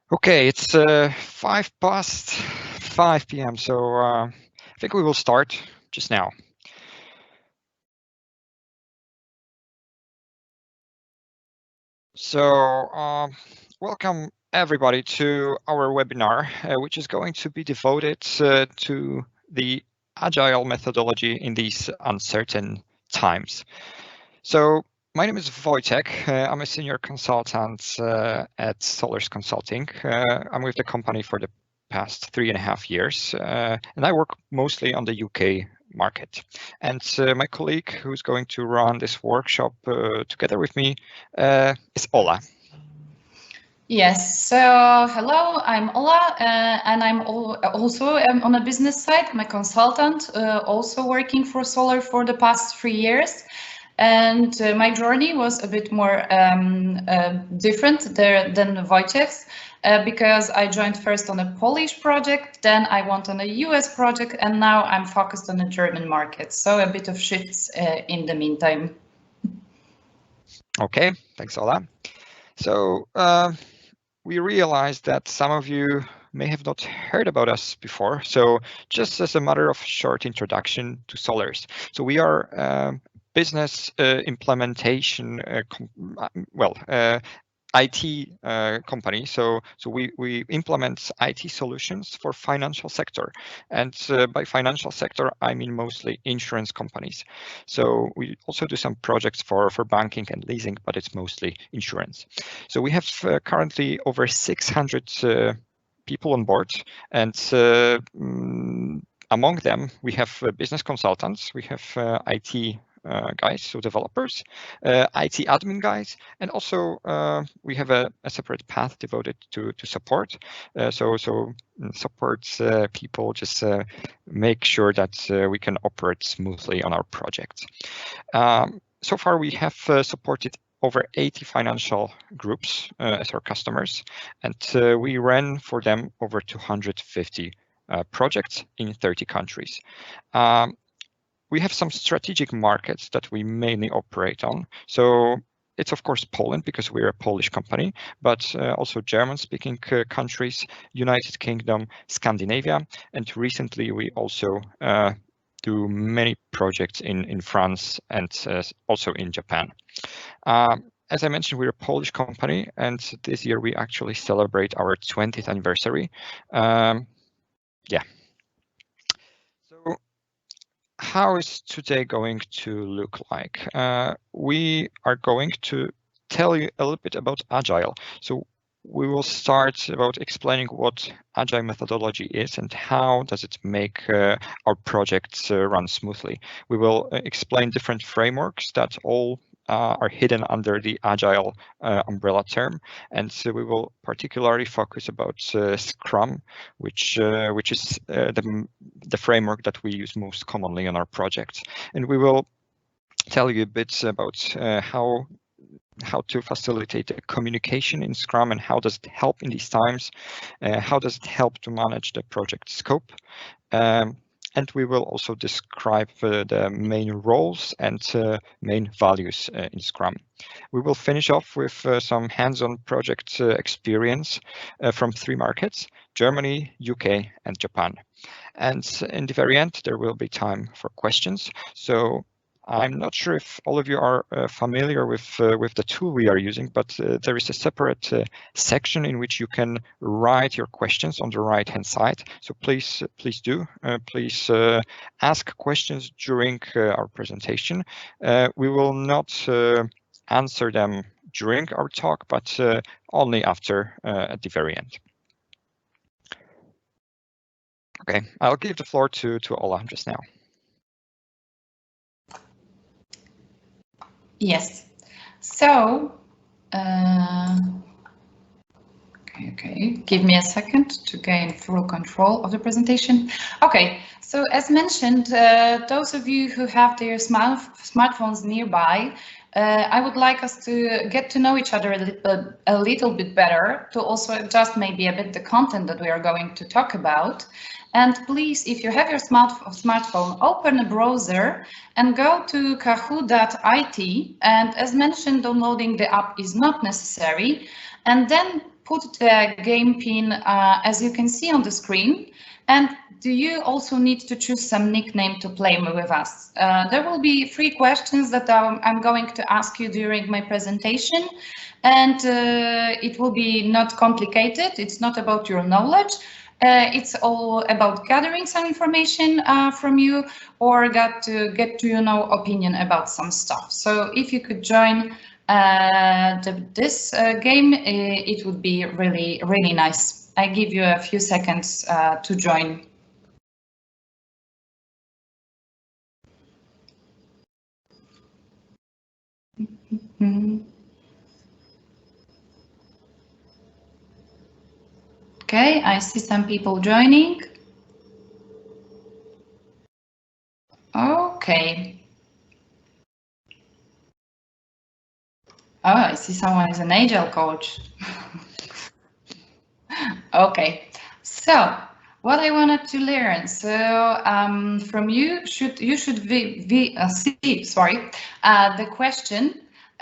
Okay, it's 5 p.m. So I think we will start just now. So welcome everybody to our webinar, which is going to be devoted to the Agile methodology in these uncertain times. So my name is Wojtek. I'm a senior consultant at Solars Consulting. I'm with the company for the past 3.5 years, and I work mostly on the UK market. And my colleague who's going to run this workshop together with me is Ola. Yes, so hello, I'm Ola, and I'm also on a business side. I'm a consultant, also working for Solar for the past 3 years. And my journey was a bit more different there than Wojciech's, because I joined first on a Polish project, then I went on a US project, and now I'm focused on the German market. So a bit of shifts in the meantime. Okay, thanks, Ola. So we realized that some of you may have not heard about us before. So just as a matter of short introduction to Solars. So we are business implementation, IT company. So we implement IT solutions for financial sector. And by financial sector, I mean mostly insurance companies. So we also do some projects for banking and leasing, but it's mostly insurance. So we have currently over 600 people on board, and among them, we have business consultants, we have IT guys, so developers, IT admin guys, and also we have a separate path devoted to support. So support people just make sure that we can operate smoothly on our projects. So far, we have supported over 80 financial groups as our customers, and we ran for them over 250 projects in 30 countries. We have some strategic markets that we mainly operate on. So it's of course Poland, because we're a Polish company, but also German-speaking countries, United Kingdom, Scandinavia, and recently we also do many projects in France and also in Japan. As I mentioned, we're a Polish company, and this year we actually celebrate our 20th anniversary. Yeah. So how is today going to look like? We are going to tell you a little bit about Agile. So we will start about explaining what Agile methodology is and how does it make our projects run smoothly. We will explain different frameworks that all are hidden under the Agile umbrella term, and so we will particularly focus about Scrum, which is the framework that we use most commonly on our projects. And we will tell you a bit about how to facilitate the communication in Scrum and how does it help in these times, how does it help to manage the project scope. And we will also describe the main roles and main values in Scrum. We will finish off with some hands-on project experience from 3 markets, Germany, UK, and Japan. And in the very end, there will be time for questions. So I'm not sure if all of you are familiar with the tool we are using, but there is a separate section in which you can write your questions on the right-hand side. So please do. Please ask questions during our presentation. We will not answer them during our talk, but only after at the very end. Okay, I'll give the floor to Ola just now. Yes, so, okay, give me a second to gain full control of the presentation. Okay, so as mentioned, those of you who have their smartphones nearby, I would like us to get to know each other a little bit better, to also adjust maybe a bit the content that we are going to talk about. And please, if you have your smartphone, open a browser and go to kahoo.it. And as mentioned, downloading the app is not necessary. And then put the game pin as you can see on the screen. And do you also need to choose some nickname to play with us? There will be 3 questions that I'm going to ask you during my presentation. And it will be not complicated. It's not about your knowledge. It's all about gathering some information from you or get to know opinion about some stuff. So if you could join this game, it would be really, really nice. I give you a few seconds to join. Okay, I see some people joining. Okay. Oh, I see someone is an Agile coach. Okay, so what I wanted to learn, so from you should see the question,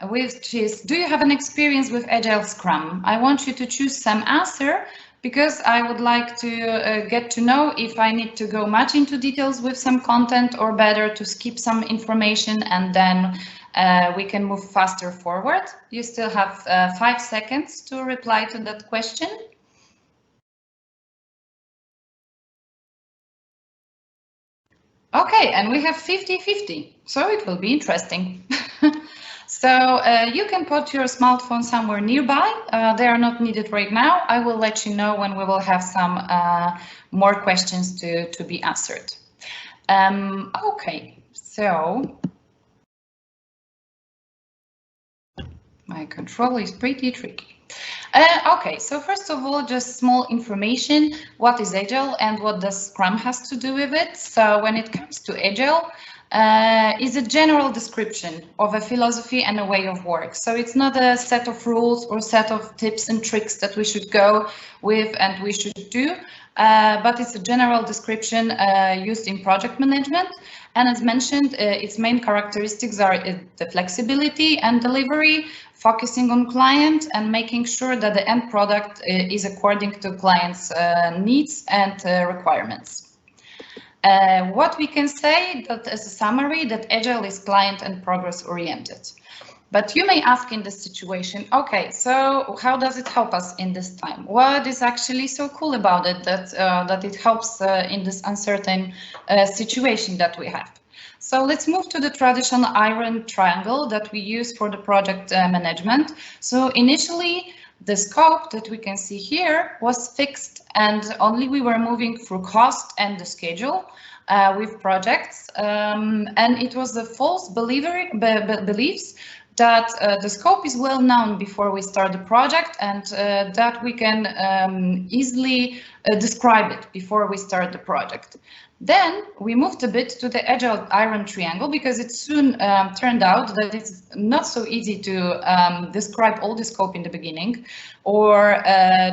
which is, do you have an experience with Agile Scrum? I want you to choose some answer because I would like to get to know if I need to go much into details with some content or better to skip some information and then we can move faster forward. You still have 5 seconds to reply to that question. Okay, and we have 50-50, so it will be interesting. So you can put your smartphone somewhere nearby. They are not needed right now. I will let you know when we will have some more questions to be answered. Okay, so my control is pretty tricky. Okay, so first of all, just small information. What is Agile and what does Scrum has to do with it? So when it comes to Agile, is a general description of a philosophy and a way of work. So it's not a set of rules or set of tips and tricks that we should go with and we should do, but it's a general description used in project management. And as mentioned, its main characteristics are the flexibility and delivery, focusing on client and making sure that the end product is according to clients' needs and requirements. What we can say that as a summary that Agile is client and progress oriented. But you may ask in this situation, okay, so how does it help us in this time? What is actually so cool about it that it helps in this uncertain situation that we have? So let's move to the traditional iron triangle that we use for the project management. So initially, the scope that we can see here was fixed and only we were moving through cost and the schedule with projects. And it was the false beliefs that the scope is well known before we start the project and that we can easily describe it before we start the project. Then we moved a bit to the Agile iron triangle because it soon turned out that it's not so easy to describe all the scope in the beginning or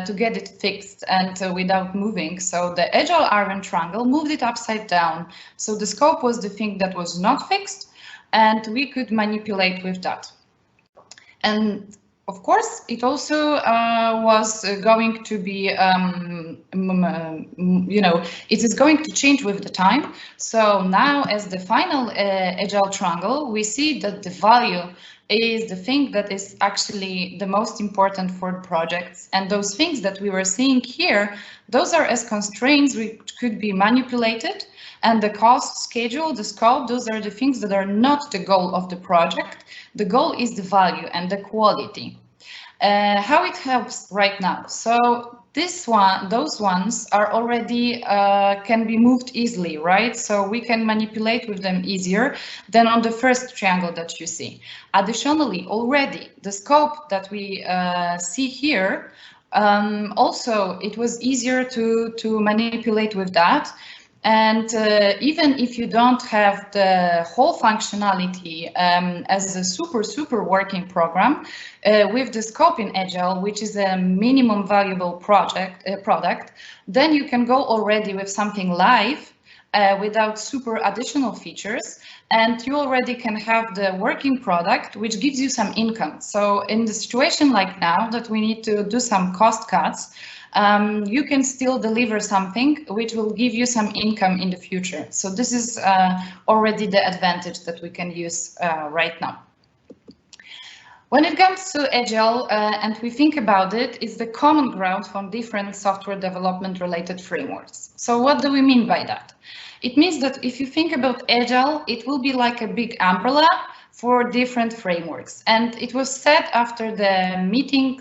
to get it fixed and without moving. So the Agile iron triangle moved it upside down. So the scope was the thing that was not fixed and we could manipulate with that. And of course, it also was going to be, it is going to change with the time. So now as the final Agile triangle, we see that the value is the thing that is actually the most important for projects. And those things that we were seeing here, those are as constraints which could be manipulated. And the cost, schedule, the scope, those are the things that are not the goal of the project. The goal is the value and the quality. How it helps right now. So those ones are already can be moved easily, right? So we can manipulate with them easier than on the first triangle that you see. Additionally, already the scope that we see here, also it was easier to manipulate with that. And even if you don't have the whole functionality as a super working program, with the scope in Agile, which is a minimum valuable product, then you can go already with something live without super additional features, and you already can have the working product which gives you some income. So in the situation like now that we need to do some cost cuts, you can still deliver something which will give you some income in the future. So this is already the advantage that we can use right now. When it comes to Agile, and we think about it, it's the common ground from different software development related frameworks. So what do we mean by that? It means that if you think about Agile, it will be like a big umbrella for different frameworks. And it was said after the meeting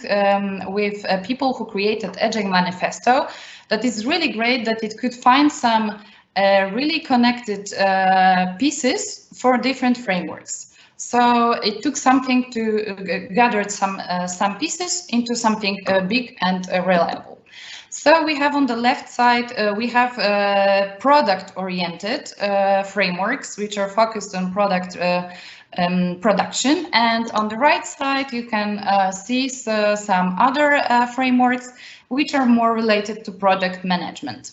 with people who created Agile Manifesto that it's really great that it could find some really connected pieces for different frameworks. So it took something to gather some pieces into something big and reliable. So we have on the left side, we have product-oriented frameworks, which are focused on product production. And on the right side, you can see some other frameworks, which are more related to project management.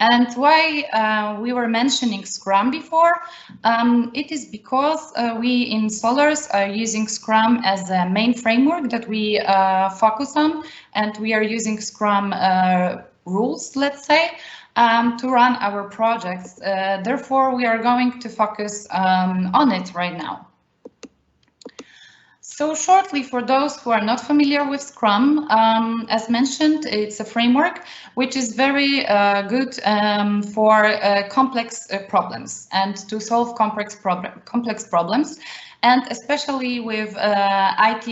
And why we were mentioning Scrum before, it is because we in Solars are using Scrum as a main framework that we focus on, and we are using Scrum rules, let's say, to run our projects. Therefore, we are going to focus on it right now. So shortly, for those who are not familiar with Scrum, as mentioned, it's a framework which is very good for complex problems and to solve complex problems, and especially with IT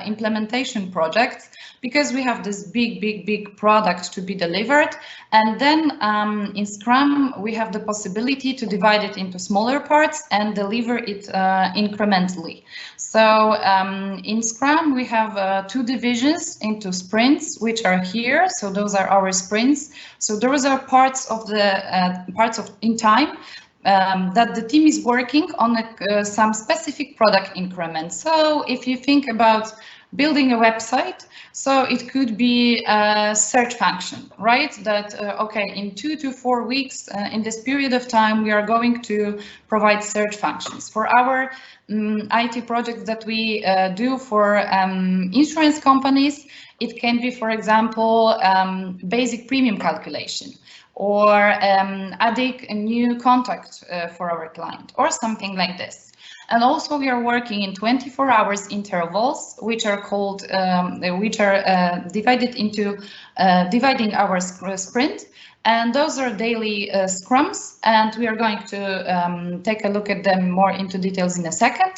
implementation projects, because we have this big product to be delivered. And then in Scrum, we have the possibility to divide it into smaller parts and deliver it incrementally. So in Scrum, we have two divisions into sprints, which are here. So those are our sprints. So those are parts of the in time that the team is working on some specific product increments. So if you think about building a website, so it could be a search function, right? That, okay, in 2 to 4 weeks, in this period of time, we are going to provide search functions. For our IT projects that we do for insurance companies, it can be, for example, basic premium calculation, or adding a new contact for our client, or something like this. And also we are working in 24 hours intervals, which are called, divided into dividing our sprint. And those are daily scrums, and we are going to take a look at them more into details in a second.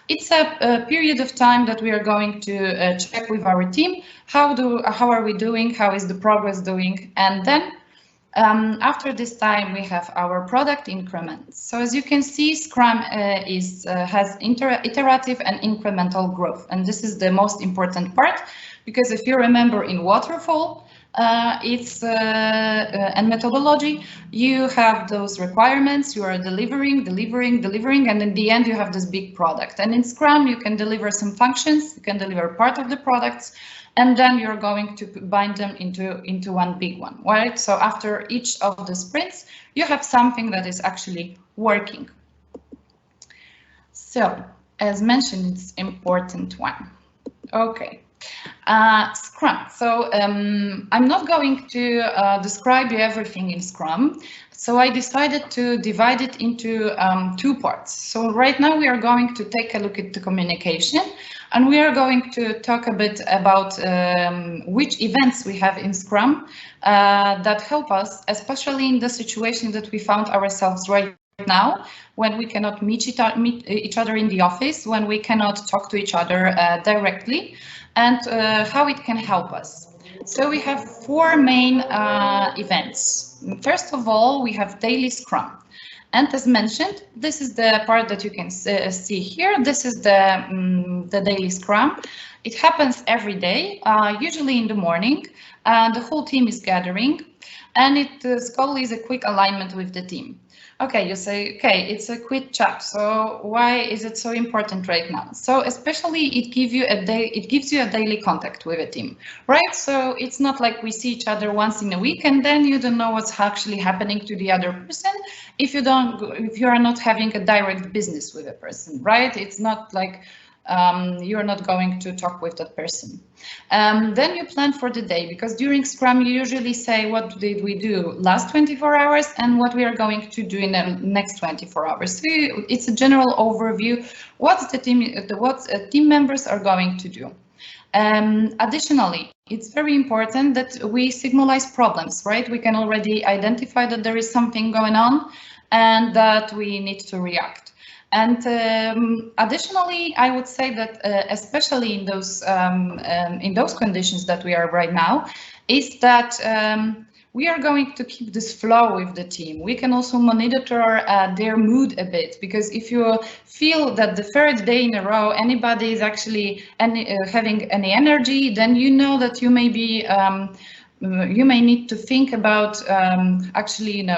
It's a period of time that we are going to check with our team, how are we doing, how is the progress doing, and then after this time, we have our product increments. So as you can see, Scrum has iterative and incremental growth. And this is the most important part, because if you remember in waterfall, and methodology, you have those requirements, you are delivering, and in the end, you have this big product. And in Scrum, you can deliver some functions, you can deliver part of the products, and then you're going to bind them into one big one, right? So after each of the sprints, you have something that is actually working. So, as mentioned, it's important one. Okay. Scrum. So I'm not going to describe you everything in Scrum. So I decided to divide it into two parts. So right now we are going to take a look at the communication, and we are going to talk a bit about which events we have in Scrum that help us, especially in the situation that we found ourselves right now, when we cannot meet each other in the office, when we cannot talk to each other directly, and how it can help us. So we have four main events. First of all, we have daily Scrum. And as mentioned, this is the part that you can see here. This is the daily Scrum. It happens every day, usually in the morning. and the whole team is gathering, and its goal is a quick alignment with the team. Okay, you say, okay, it's a quick chat. So why is it so important right now? So especially it gives you a daily contact with a team, right? So it's not like we see each other once in a week and then you don't know what's actually happening to the other person if you are not having a direct business with a person, right? It's not like you're not going to talk with that person. Then you plan for the day, because during Scrum you usually say what did we do last 24 hours and what we are going to do in the next 24 hours. So it's a general overview what team members are going to do. Additionally, it's very important that we signalize problems, right? We can already identify that there is something going on and that we need to react. And additionally, I would say that especially in those conditions that we are right now, is that we are going to keep this flow with the team. We can also monitor their mood a bit, because if you feel that the third day in a row anybody is actually having any energy, then you know that you may be you may need to think about actually,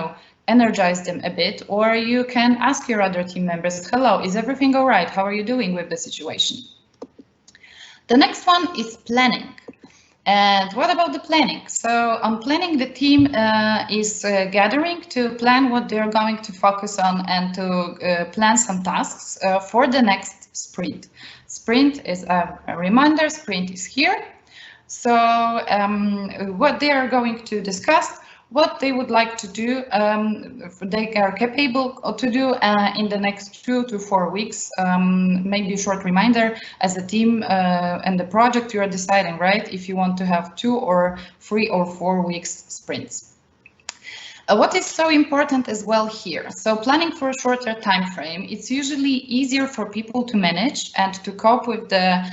energize them a bit, or you can ask your other team members, hello, is everything all right? How are you doing with the situation? The next one is planning. And what about the planning? So on planning, the team is gathering to plan what they're going to focus on and to plan some tasks for the next sprint. Sprint is a reminder, sprint is here. So what they are going to discuss, what they would like to do, they are capable to do in the next 2 to 4 weeks, maybe a short reminder as a team and the project you are deciding, right? If you want to have 2 or 3 or 4 weeks sprints. What is so important as well here? So planning for a shorter time frame, it's usually easier for people to manage and to cope with the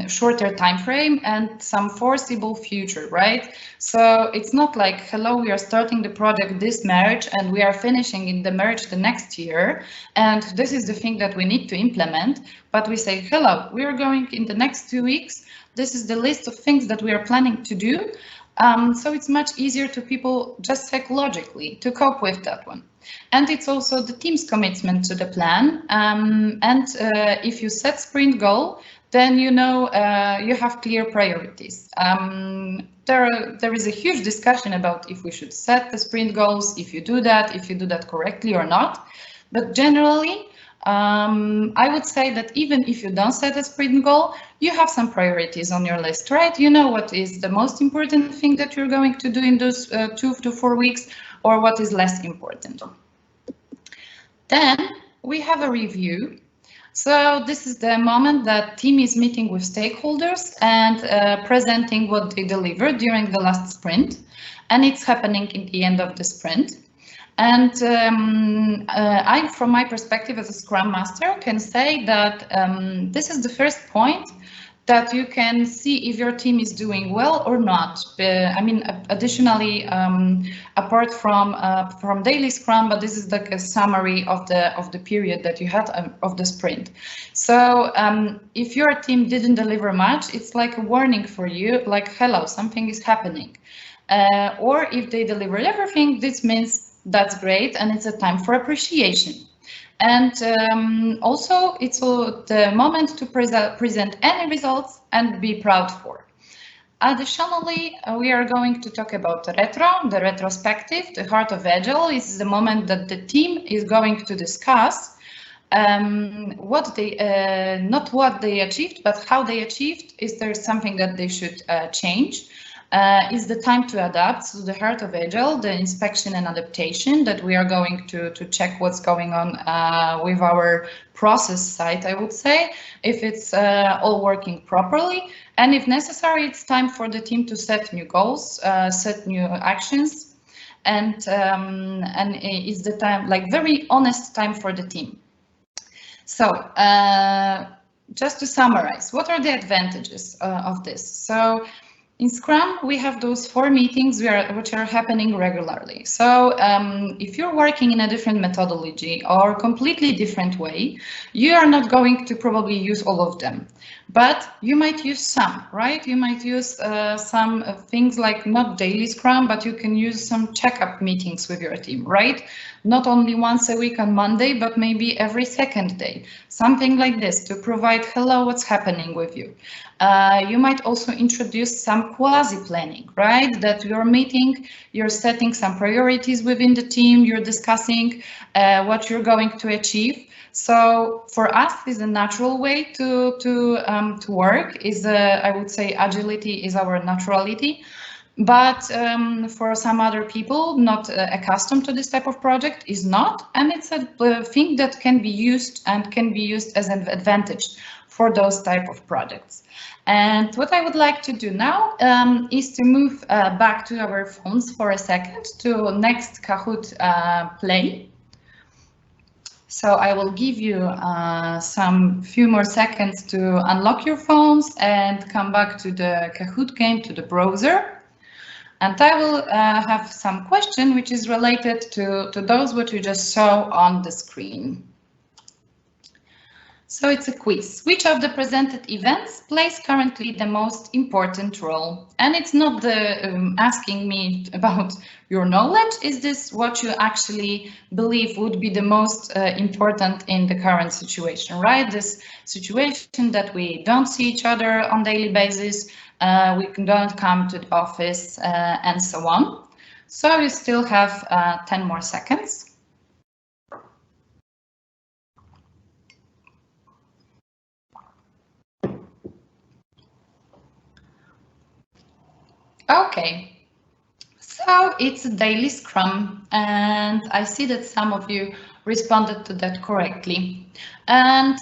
shorter time frame and some foreseeable future, right? So it's not like, hello, we are starting the project this March and we are finishing in the March the next year, and this is the thing that we need to implement, but we say, hello, we are going in the next 2 weeks, this is the list of things that we are planning to do. So it's much easier to people just psychologically to cope with that one. And it's also the team's commitment to the plan. If you set sprint goal, then you know you have clear priorities. There is a huge discussion about if we should set the sprint goals, if you do that correctly or not. But generally, I would say that even if you don't set a sprint goal, you have some priorities on your list, right? You know what is the most important thing that you're going to do in those 2 to 4 weeks, or what is less important. Then we have a review. So this is the moment that team is meeting with stakeholders and presenting what they delivered during the last sprint, and it's happening in the end of the sprint. And I, from my perspective as a Scrum Master, can say that this is the first point that you can see if your team is doing well or not. I mean, additionally, apart from daily Scrum, but this is like a summary of the period that you had of the sprint. So if your team didn't deliver much, it's like a warning for you, like, hello, something is happening. Or if they delivered everything, this means that's great, and it's a time for appreciation. And also, it's the moment to present any results and be proud for. Additionally, we are going to talk about the retrospective. The heart of Agile is the moment that the team is going to discuss what they, not what they achieved, but how they achieved. Is there something that they should change? Is the time to adapt. So the heart of Agile, the inspection and adaptation, that we are going to check what's going on with our process side, I would say, if it's all working properly. And if necessary, it's time for the team to set new goals, set new actions. And it's the time, like very honest time for the team. So just to summarize, what are the advantages of this? So in Scrum, we have those 4 meetings which are happening regularly. So if you're working in a different methodology or completely different way, you are not going to probably use all of them. But you might use some, right? You might use some things like not daily Scrum, but you can use some checkup meetings with your team, right? Not only once a week on Monday, but maybe every second day, something like this to provide, hello, what's happening with you? You might also introduce some quasi-planning, right? That you're meeting, you're setting some priorities within the team, you're discussing what you're going to achieve. So for us, is a natural way to work. Is I would say agility is our naturality. But for some other people not accustomed to this type of project is not, and it's a thing that can be used and can be used as an advantage for those type of projects. And what I would like to do now is to move back to our phones for a second to next Kahoot play. So I will give you some few more seconds to unlock your phones and come back to the Kahoot game, to the browser. And I will have some question which is related to those what you just saw on the screen. So it's a quiz. Which of the presented events plays currently the most important role? And it's not the asking me about your knowledge. Is this what you actually believe would be the most important in the current situation, right? This situation that we don't see each other on daily basis, we don't come to the office and so on. So you still have 10 more seconds. Okay, so it's a daily Scrum, and I see that some of you responded to that correctly. And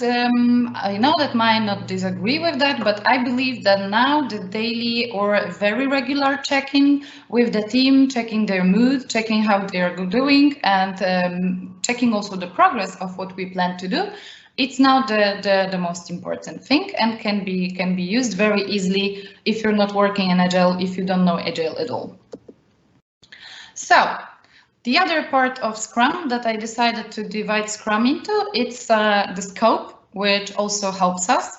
I know that might not disagree with that, but I believe that now the daily or very regular check-in with the team, checking their mood, checking how they are doing, and checking also the progress of what we plan to do, it's now the most important thing and can be used very easily if you're not working in Agile, if you don't know Agile at all. So the other part of Scrum that I decided to divide Scrum into, it's the scope, which also helps us.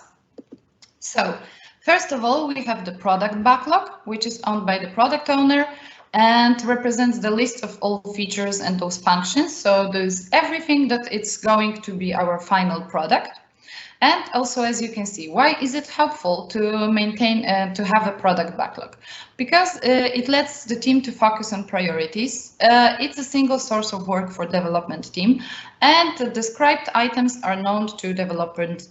So first of all, we have the product backlog, which is owned by the product owner and represents the list of all features and those functions. So there's everything that it's going to be our final product. And also, as you can see, why is it helpful to maintain to have a product backlog? Because it lets the team to focus on priorities. It's a single source of work for development team, and the described items are known to development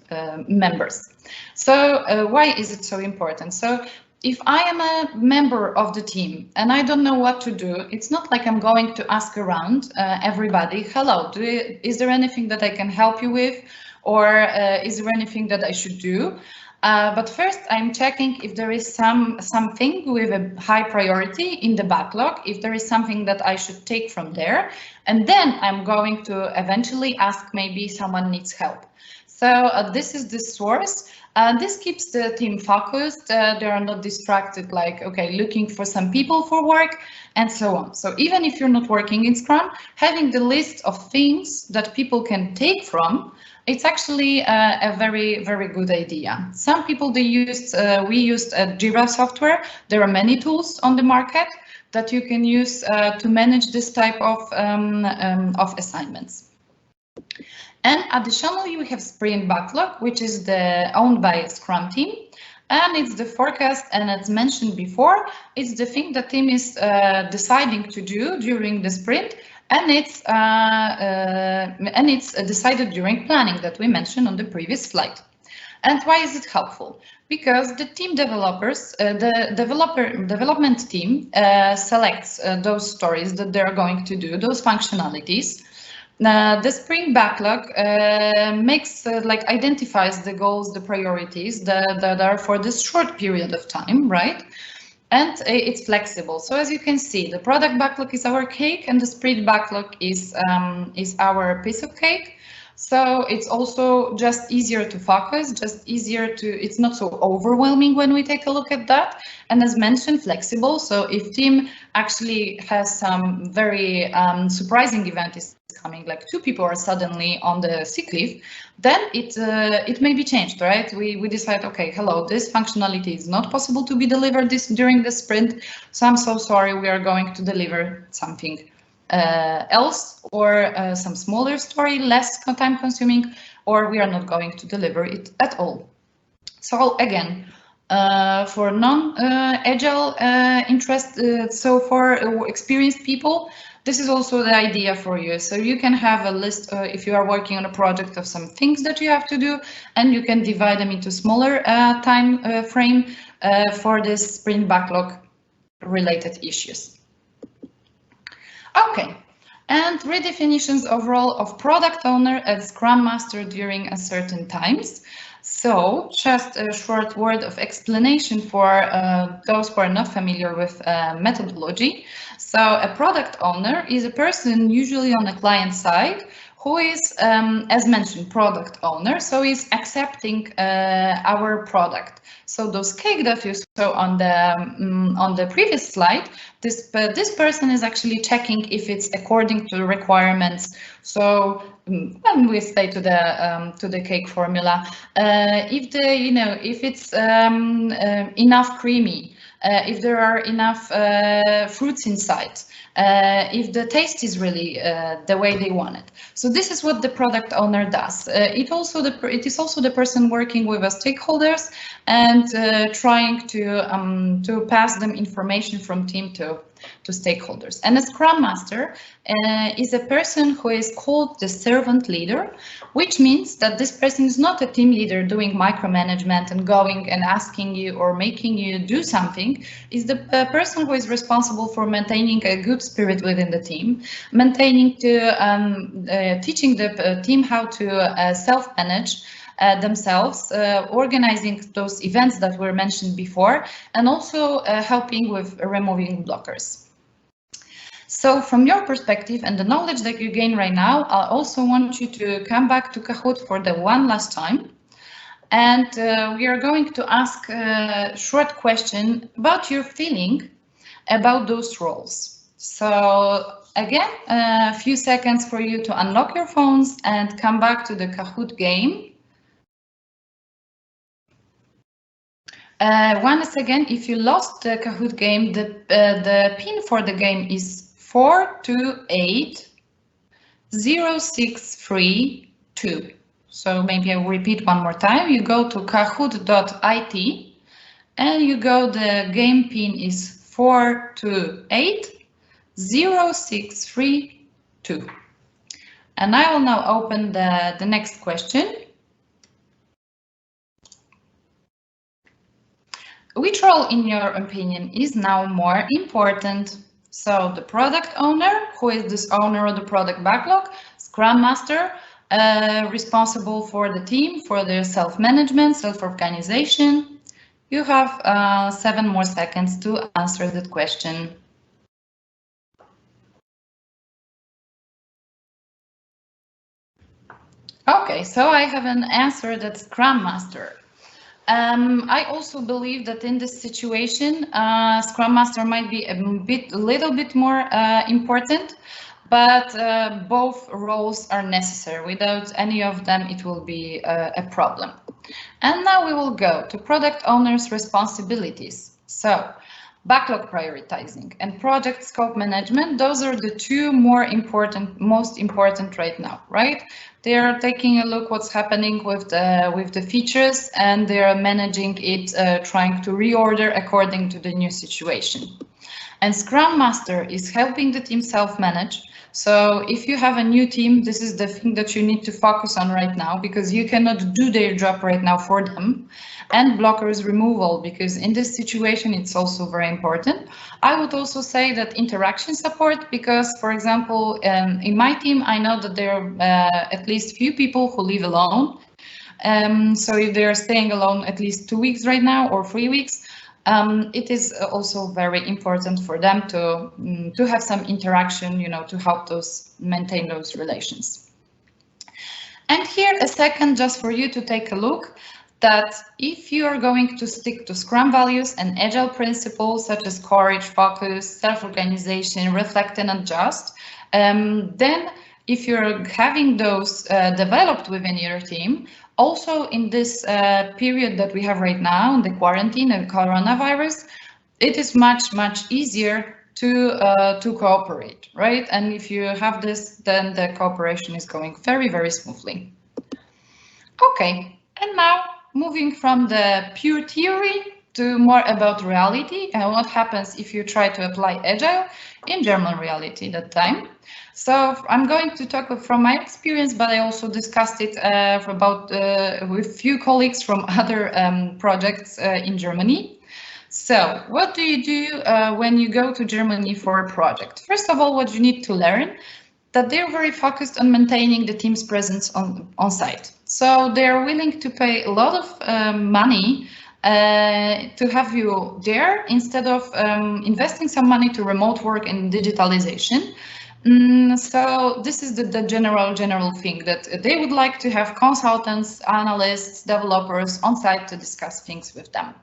members. So why is it so important? So if I am a member of the team and I don't know what to do, it's not like I'm going to ask around everybody, hello, is there anything that I can help you with? Or is there anything that I should do? But first, I'm checking if there is something with a high priority in the backlog, if there is something that I should take from there. And then I'm going to eventually ask maybe someone needs help. So this is the source. This keeps the team focused. They are not distracted, like, okay, looking for some people for work and so on. So even if you're not working in Scrum, having the list of things that people can take from, it's actually a very, very good idea. Some people, we used Jira software. There are many tools on the market that you can use to manage this type of assignments. And additionally, we have sprint backlog, which is owned by Scrum team. And it's the forecast, and as mentioned before, it's the thing the team is deciding to do during the sprint, and it's decided during planning that we mentioned on the previous slide. And why is it helpful? Because the team developers, the development team selects those stories that they're going to do, those functionalities. The sprint backlog identifies the goals, the priorities that are for this short period of time, right? And it's flexible. So as you can see, the product backlog is our cake, and the sprint backlog is our piece of cake. So it's also just easier to focus, it's not so overwhelming when we take a look at that. And as mentioned, flexible. So if team actually has some very surprising event is coming, like 2 people are suddenly on the sick leave, then it may be changed, right? We decide, okay, hello, this functionality is not possible to be delivered during the sprint, so I'm so sorry, we are going to deliver something else, or some smaller story, less time consuming, or we are not going to deliver it at all. So again, for non-agile interest, so for experienced people, this is also the idea for you. So you can have a list if you are working on a project of some things that you have to do, and you can divide them into smaller time frame for this sprint backlog related issues. Okay, and redefinitions overall of product owner and Scrum Master during uncertain times. So just a short word of explanation for those who are not familiar with methodology. So a product owner is a person usually on the client side who is, as mentioned, product owner, so is accepting our product. So those cake that you saw on the previous slide, this person is actually checking if it's according to the requirements. So when we stay to the cake formula, if it's enough creamy, if there are enough fruits inside, if the taste is really the way they want it. So this is what the product owner does. It is also the person working with the stakeholders and trying to pass them information from team to stakeholders. And a Scrum Master is a person who is called the servant leader, which means that this person is not a team leader doing micromanagement and going and asking you or making you do something. Is the person who is responsible for maintaining a good spirit within the team, maintaining teaching the team how to self-manage themselves, organizing those events that were mentioned before, and also helping with removing blockers. So from your perspective and the knowledge that you gain right now, I also want you to come back to Kahoot for the one last time. And we are going to ask a short question about your feeling about those roles. So again, a few seconds for you to unlock your phones and come back to the Kahoot game. Once again, if you lost the Kahoot game, the pin for the game is 4280632. So maybe I will repeat one more time. You go to kahoot.it and you go, the game pin is 4280632. And I will now open the next question. Which role, in your opinion, is now more important? So the product owner, who is this owner of the product backlog, Scrum Master, responsible for the team, for their self-management, self-organization. You have 7 more seconds to answer that question. Okay, so I have an answer that's Scrum Master. I also believe that in this situation, Scrum Master might be a little bit more important, but both roles are necessary. Without any of them, it will be a problem. And now we will go to product owner's responsibilities. So backlog prioritizing and project scope management, those are the two most important right now, right? They are taking a look what's happening with the features, and they are managing it, trying to reorder according to the new situation. And Scrum Master is helping the team self-manage. So if you have a new team, this is the thing that you need to focus on right now, because you cannot do their job right now for them. And blockers removal, because in this situation, it's also very important. I would also say that interaction support, because, for example, in my team, I know that there are at least few people who live alone. So if they're staying alone at least 2 weeks right now or 3 weeks, it is also very important for them to have some interaction, to help maintain those relations. And here a second just for you to take a look that if you are going to stick to Scrum values and Agile principles such as courage, focus, self-organization, reflect and adjust, then if you're having those developed within your team, also in this period that we have right now, the quarantine and coronavirus, it is much easier to cooperate, right? And if you have this, then the cooperation is going very smoothly. Okay, and now moving from the pure theory to more about reality and what happens if you try to apply Agile in German reality that time. So I'm going to talk from my experience, but I also discussed it with few colleagues from other projects in Germany. So what do you do when you go to Germany for a project? First of all, what you need to learn that they're very focused on maintaining the team's presence on site. So they're willing to pay a lot of money to have you there instead of investing some money to remote work and digitalization. So this is the general thing that they would like to have consultants, analysts, developers on site to discuss things with them.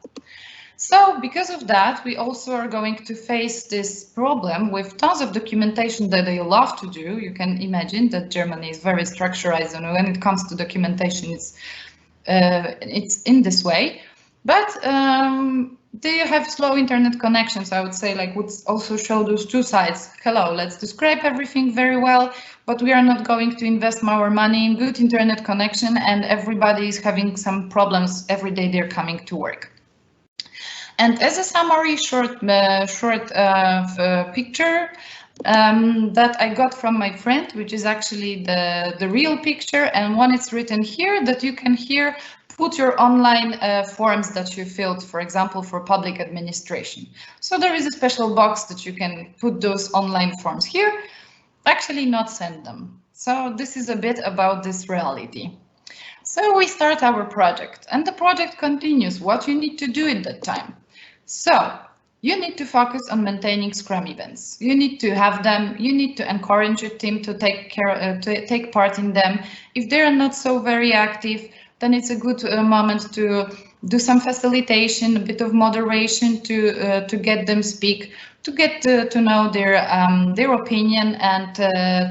So because of that, we also are going to face this problem with tons of documentation that they love to do. You can imagine that Germany is very structured, and when it comes to documentation, it's in this way. But they have slow internet connections, I would say, like would also show those two sides. Hello, let's describe everything very well, but we are not going to invest our money in good internet connection, and everybody is having some problems every day they're coming to work. And as a summary, short picture that I got from my friend, which is actually the real picture, and one is written here that you can here put your online forms that you filled, for example, for public administration. So there is a special box that you can put those online forms here, actually not send them. So this is a bit about this reality. So we start our project and the project continues. What you need to do at that time? So you need to focus on maintaining Scrum events. You need to have them. You need to encourage your team to take part in them. If they are not so very active, then it's a good moment to do some facilitation, a bit of moderation to get them speak, to get to know their opinion and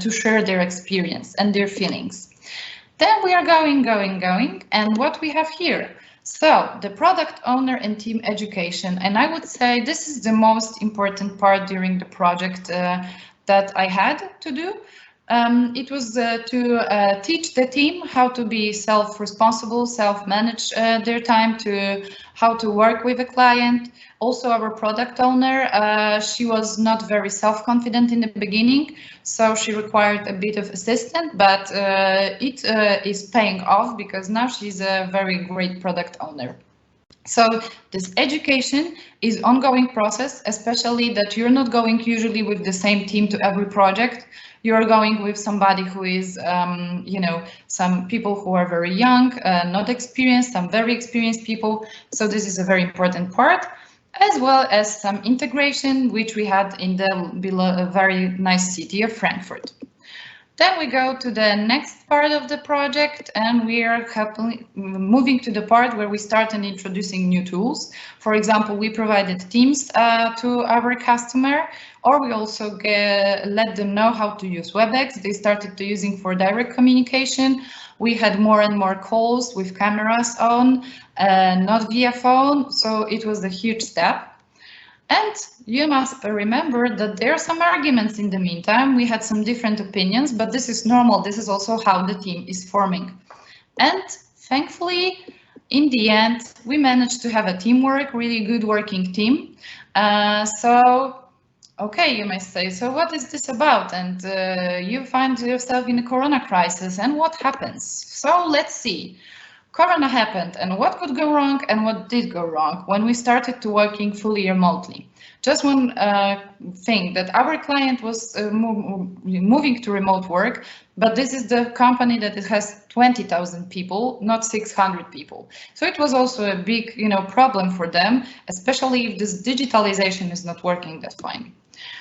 to share their experience and their feelings. Then we are going, and what we have here. So the product owner and team education, and I would say this is the most important part during the project that I had to do. It was to teach the team how to be self-responsible, self-manage their time, how to work with a client. Also, our product owner, she was not very self-confident in the beginning, so she required a bit of assistance, but it is paying off because now she's a very great product owner. So this education is ongoing process, especially that you're not going usually with the same team to every project. You're going with somebody who is, some people who are very young, not experienced, some very experienced people. So this is a very important part, as well as some integration, which we had in the very nice city of Frankfurt. Then we go to the next part of the project, and we are moving to the part where we start introducing new tools. For example, we provided Teams to our customer, or we also let them know how to use WebEx. They started using for direct communication. We had more and more calls with cameras on, not via phone, so it was a huge step. And you must remember that there are some arguments in the meantime. We had some different opinions, but this is normal. This is also how the team is forming. And thankfully, in the end, we managed to have a teamwork, really good working team. Okay, you may say, so what is this about? And you find yourself in a Corona crisis, and what happens? So let's see. Corona happened, and what could go wrong and what did go wrong when we started to working fully remotely. Just one thing, that our client was moving to remote work, but this is the company that it has 20,000 people, not 600 people. So it was also a big, problem for them, especially if this digitalization is not working that fine.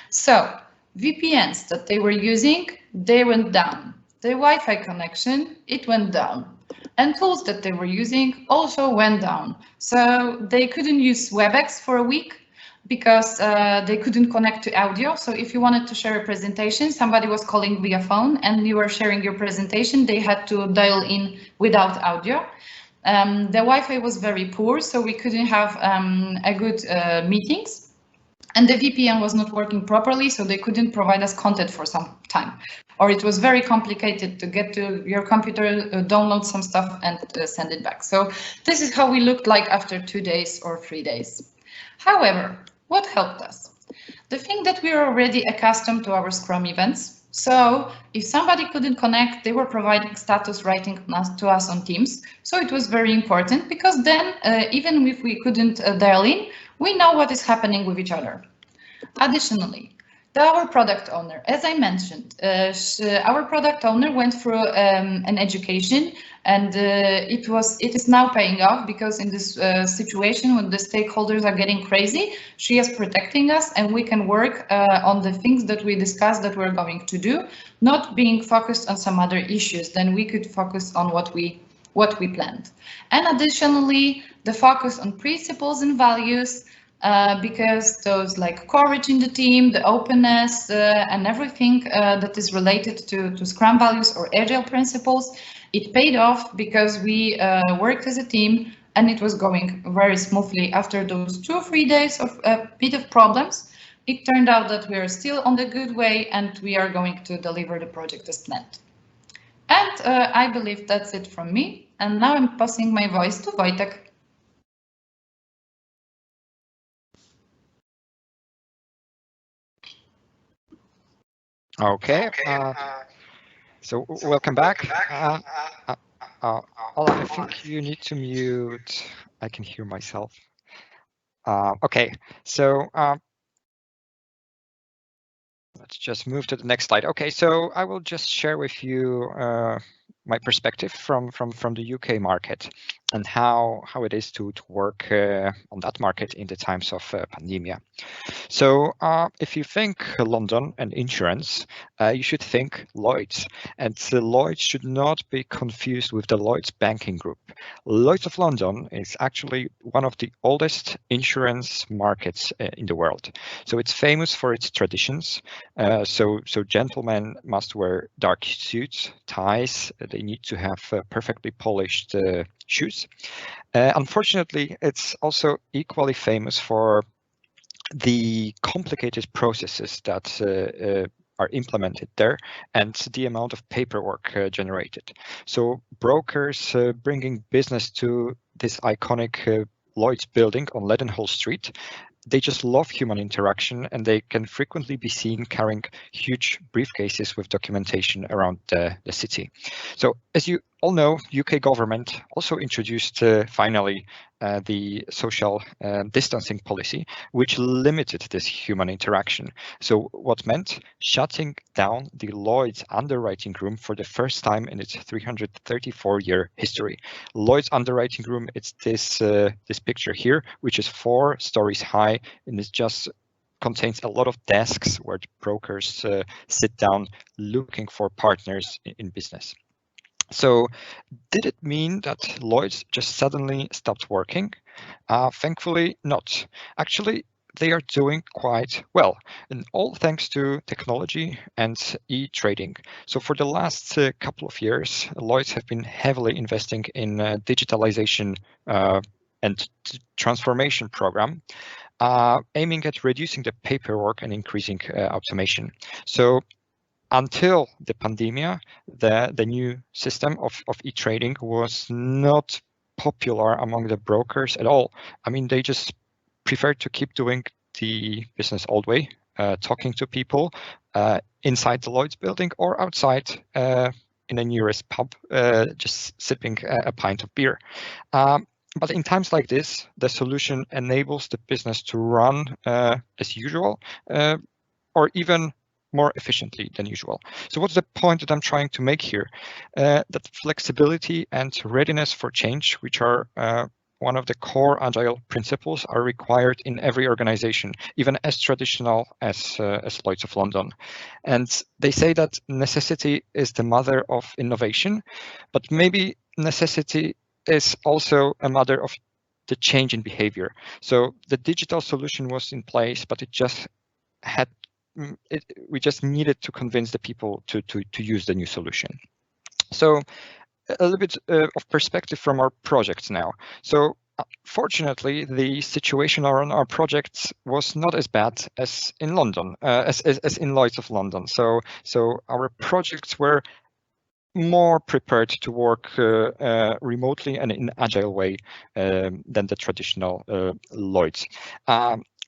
So VPNs that they were using, they went down. The Wi-Fi connection, it went down. And tools that they were using also went down. So they couldn't use WebEx for a week. because they couldn't connect to audio. So if you wanted to share a presentation, somebody was calling via phone and you were sharing your presentation, they had to dial in without audio. The Wi-Fi was very poor, so we couldn't have a good meetings. And the VPN was not working properly, so they couldn't provide us content for some time. Or it was very complicated to get to your computer, download some stuff and send it back. So this is how we looked like after 2 days or 3 days. However, what helped us? The thing that we were already accustomed to our Scrum events. So if somebody couldn't connect, they were providing status writing to us on Teams. So it was very important because then even if we couldn't dial in, we know what is happening with each other. Additionally, our product owner, as I mentioned, our product owner went through an education, and it is now paying off because in this situation when the stakeholders are getting crazy, she is protecting us and we can work on the things that we discussed that we're going to do, not being focused on some other issues. Then we could focus on what we planned. And additionally, the focus on principles and values, because those like courage in the team, the openness, and everything that is related to Scrum values or Agile principles, it paid off because we worked as a team and it was going very smoothly. After those 2 or 3 days of a bit of problems, it turned out that we are still on the good way and we are going to deliver the project as planned. And I believe that's it from me. And now I'm passing my voice to Wojtek. Okay. So welcome back. Ola, I think you need to mute. I can hear myself. Okay. So let's just move to the next slide. Okay. So I will just share with you my perspective from the UK market and how it is to work on that market in the times of pandemia. So if you think London and insurance, you should think Lloyds. And Lloyds should not be confused with the Lloyds banking group. Lloyds of London is actually one of the oldest insurance markets in the world. So it's famous for its traditions. So gentlemen must wear dark suits, ties. They need to have perfectly polished shoes. Unfortunately, it's also equally famous for the complicated processes that are implemented there and the amount of paperwork generated. So brokers bringing business to this iconic Lloyd's building on Leadenhall Street, they just love human interaction and they can frequently be seen carrying huge briefcases with documentation around the city. So as you all know, UK government also introduced finally the social distancing policy, which limited this human interaction. So what meant shutting down the Lloyd's underwriting room for the first time in its 334-year history. Lloyd's underwriting room, it's this picture here, which is 4 stories high, and it just contains a lot of desks where brokers sit down looking for partners in business. So did it mean that Lloyds just suddenly stopped working? Thankfully not. Actually, they are doing quite well, and all thanks to technology and e-trading. So for the last couple of years, Lloyds have been heavily investing in digitalization and transformation program, aiming at reducing the paperwork and increasing automation. So until the pandemia, the new system of e-trading was not popular among the brokers at all. I mean, they just preferred to keep doing the business old way, talking to people inside the Lloyd's building or outside in the nearest pub, just sipping a pint of beer. But in times like this, the solution enables the business to run as usual, or even more efficiently than usual. So what's the point that I'm trying to make here? That flexibility and readiness for change, which are one of the core Agile principles, are required in every organization, even as traditional as Lloyds of London. And they say that necessity is the mother of innovation, but maybe necessity is also a mother of the change in behavior. So the digital solution was in place, but it just had we just needed to convince the people to use the new solution. So a little bit of perspective from our projects now. So fortunately, the situation on our projects was not as bad as in London, as in Lloyds of London. So our projects were more prepared to work remotely and in agile way than the traditional Lloyds.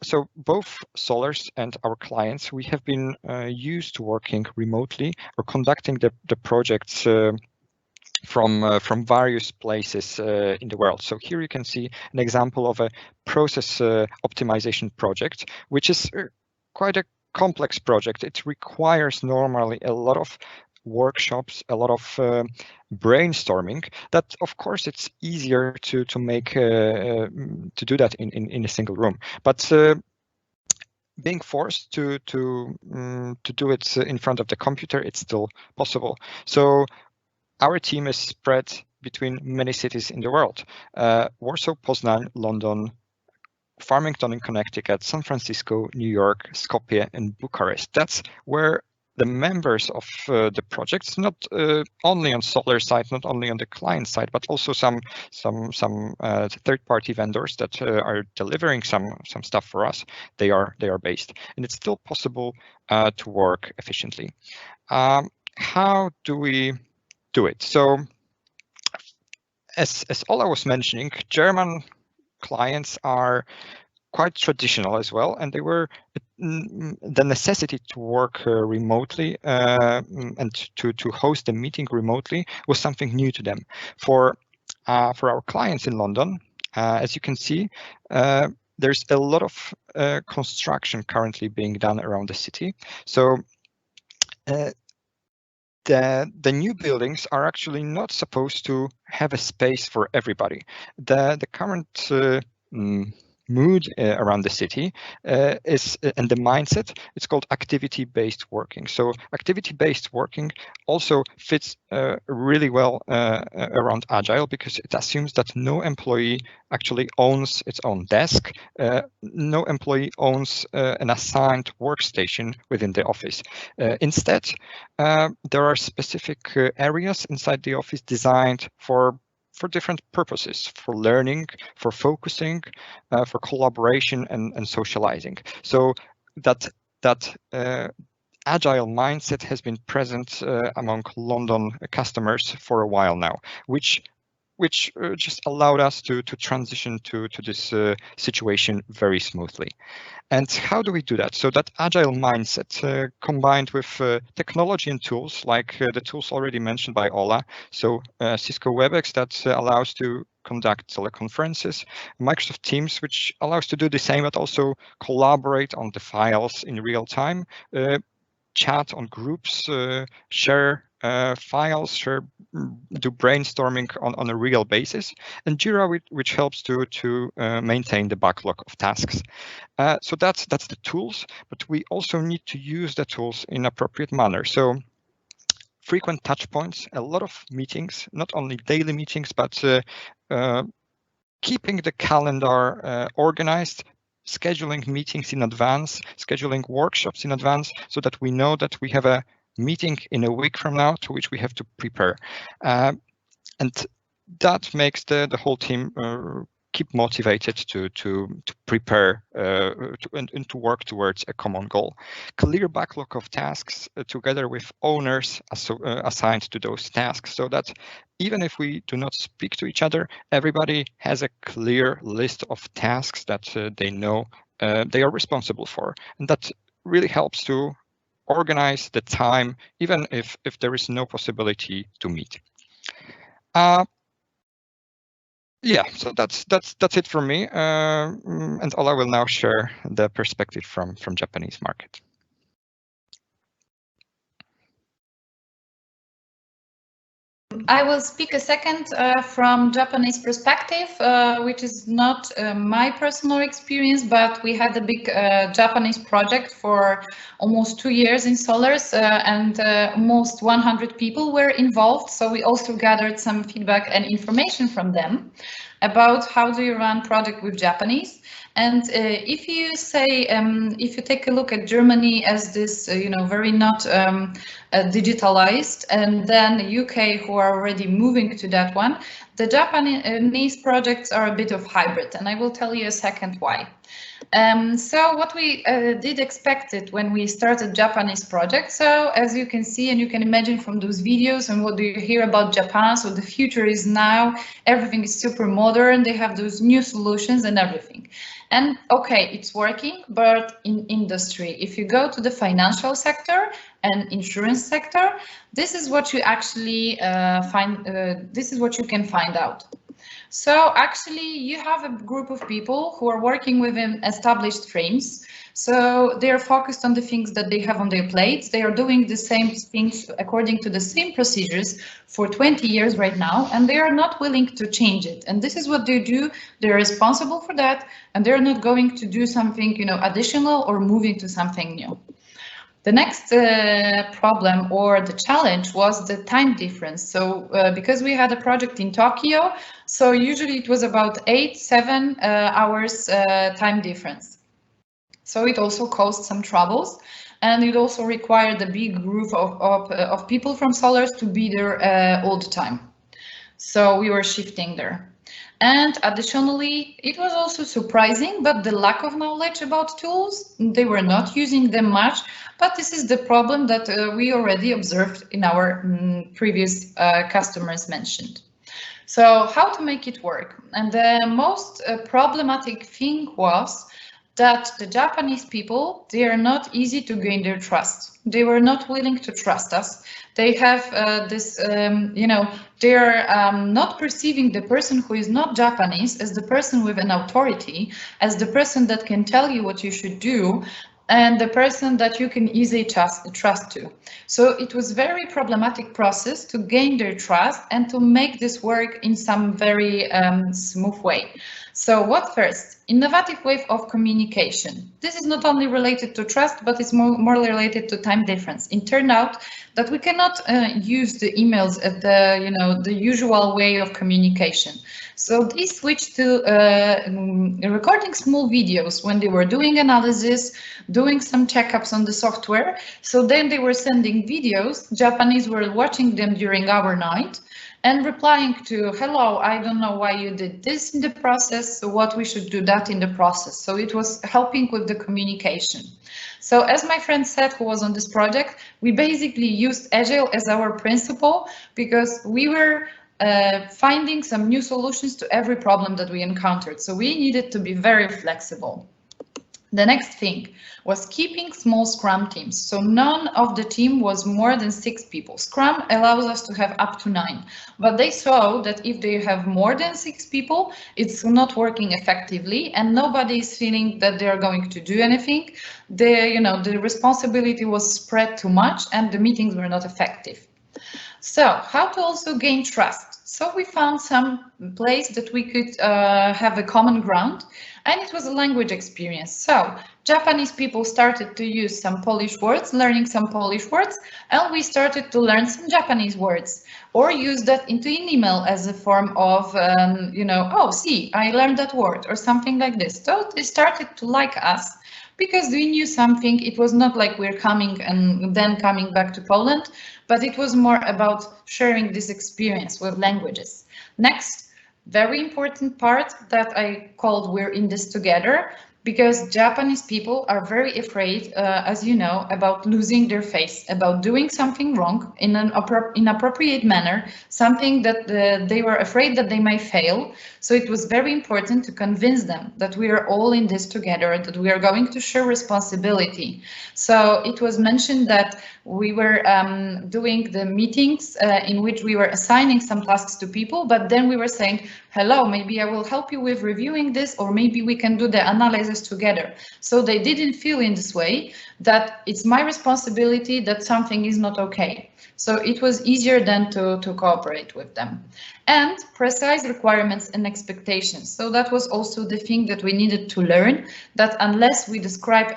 So both Solars and our clients, we have been used to working remotely or conducting the projects from various places in the world. So here you can see an example of a process optimization project, which is quite a complex project. It requires normally a lot of workshops, a lot of brainstorming. That, of course, it's easier to make to do that in a single room, but being forced to do it in front of the computer, it's still possible. So our team is spread between many cities in the world: Warsaw, Poznań, London, Farmington in Connecticut, San Francisco, New York, Skopje, and Bucharest. That's where the members of the projects, not only on Solar side, not only on the client side, but also some third-party vendors that are delivering some stuff for us. They are based, and it's still possible to work efficiently. How do we do it? So, as Ola was mentioning, German clients are quite traditional as well, and they were the necessity to work remotely and to host a meeting remotely was something new to them. For our clients in London, as you can see, there's a lot of construction currently being done around the city. So the new buildings are actually not supposed to have a space for everybody. The current mood around the city is, and the mindset, it's called activity-based working. So activity-based working also fits really well around Agile, because it assumes that no employee actually owns its own desk. No employee owns an assigned workstation within the office. Instead, there are specific areas inside the office designed for different purposes: for learning, for focusing, for collaboration and socializing. So that agile mindset has been present among London customers for a while now, which just allowed us to transition to this situation very smoothly. And how do we do that? So that agile mindset combined with technology and tools like the tools already mentioned by Ola. So Cisco WebEx that allows to conduct teleconferences, Microsoft Teams, which allows to do the same, but also collaborate on the files in real time, chat on groups, share files, do brainstorming on a real basis, and Jira, which helps to maintain the backlog of tasks. So that's the tools, but we also need to use the tools in appropriate manner. So frequent touch points, a lot of meetings, not only daily meetings, but keeping the calendar organized, scheduling meetings in advance, scheduling workshops in advance, so that we know that we have a meeting in a week from now to which we have to prepare. And that makes the whole team keep motivated to prepare and to work towards a common goal. Clear backlog of tasks together with owners assigned to those tasks, so that even if we do not speak to each other, everybody has a clear list of tasks that they know they are responsible for, and that really helps to organize the time, even if there is no possibility to meet. Yeah, so that's it from me, and Ola will now share the perspective from Japanese market. I will speak a second from Japanese perspective, which is not my personal experience, but we had a big Japanese project for almost 2 years in Solars, and almost 100 people were involved. So we also gathered some feedback and information from them about how do you run project with Japanese. And if you say, if you take a look at Germany as this, very not digitalized, and then UK who are already moving to that one, the Japanese projects are a bit of hybrid, and I will tell you a second why. So what we did expect it when we started Japanese project. So as you can see and you can imagine from those videos and what do you hear about Japan, so the future is now, everything is super modern, they have those new solutions and everything. And okay, it's working, but in industry, if you go to the financial sector and insurance sector, this is what you actually this is what you can find out. So actually you have a group of people who are working within established frames. So they are focused on the things that they have on their plates. They are doing the same things according to the same procedures for 20 years right now, and they are not willing to change it. And this is what they do. They're responsible for that, and they're not going to do something, additional or moving to something new. The next problem or the challenge was the time difference. So because we had a project in Tokyo, so usually it was about 8-7 hours time difference. So it also caused some troubles, and it also required a big group of people from Solars to be there all the time. So we were shifting there. And additionally, it was also surprising, but the lack of knowledge about tools, they were not using them much, but this is the problem that we already observed in our previous customers mentioned. So how to make it work? And the most problematic thing was that the Japanese people, they are not easy to gain their trust. They were not willing to trust us. They have this, they are not perceiving the person who is not Japanese as the person with an authority, as the person that can tell you what you should do, and the person that you can easily trust to. So it was very problematic process to gain their trust and to make this work in some very smooth way. So what first? Innovative way of communication. This is not only related to trust, but it's more related to time difference. It turned out that we cannot use the emails at the usual way of communication. So they switched to recording small videos when they were doing analysis, doing some checkups on the software. So then they were sending videos. Japanese were watching them during our night and replying to, hello, I don't know why you did this in the process, so what we should do that in the process. So it was helping with the communication. So as my friend said, who was on this project, we basically used Agile as our principle because we were finding some new solutions to every problem that we encountered. So we needed to be very flexible. The next thing was keeping small Scrum teams. So none of the team was more than 6 people. Scrum allows us to have up to 9, but they saw that if they have more than 6 people, it's not working effectively and nobody is feeling that they are going to do anything. The responsibility was spread too much and the meetings were not effective. So how to also gain trust? So we found some place that we could have a common ground, and it was a language experience. So Japanese people started to use some Polish words, learning some Polish words, and we started to learn some Japanese words or use that into an email as a form of, oh, see, I learned that word or something like this. So they started to like us because we knew something. It was not like we're coming and then coming back to Poland, but it was more about sharing this experience with languages. Next, very important part that I called We're in this together, because Japanese people are very afraid, as you know, about losing their face, about doing something wrong in an inappropriate manner, something that they were afraid that they may fail. So it was very important to convince them that we are all in this together, that we are going to share responsibility. So it was mentioned that we were doing the meetings in which we were assigning some tasks to people, but then we were saying, hello, maybe I will help you with reviewing this, or maybe we can do the analysis this together. So they didn't feel in this way that it's my responsibility that something is not okay. So it was easier then to cooperate with them. And precise requirements and expectations. So that was also the thing that we needed to learn, that unless we describe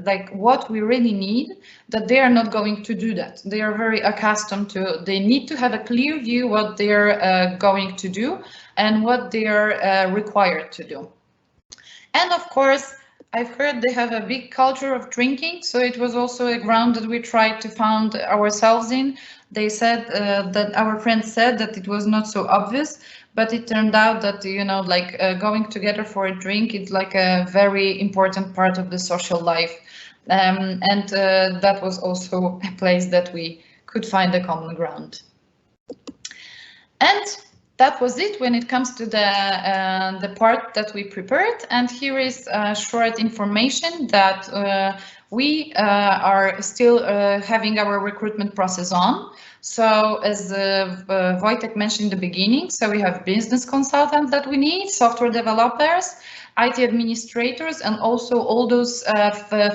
like what we really need, that they are not going to do that. They are very accustomed to, they need to have a clear view what they're going to do and what they are required to do. And of course, I've heard they have a big culture of drinking, so it was also a ground that we tried to found ourselves in. They said that our friends said that it was not so obvious, but it turned out that, you know, like going together for a drink is like a very important part of the social life. And that was also a place that we could find a common ground. And that was it when it comes to the part that we prepared. And here is short information that we are still having our recruitment process on. So as Wojtek mentioned in the beginning, so we have business consultants that we need, software developers, IT administrators, and also all those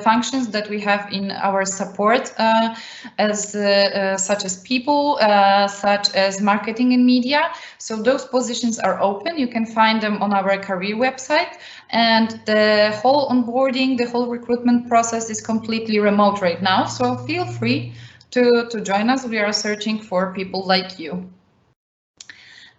functions that we have in our support, such as people, such as marketing and media. So those positions are open. You can find them on our career website, and the whole onboarding, the whole recruitment process is completely remote right now. So feel free to join us. We are searching for people like you.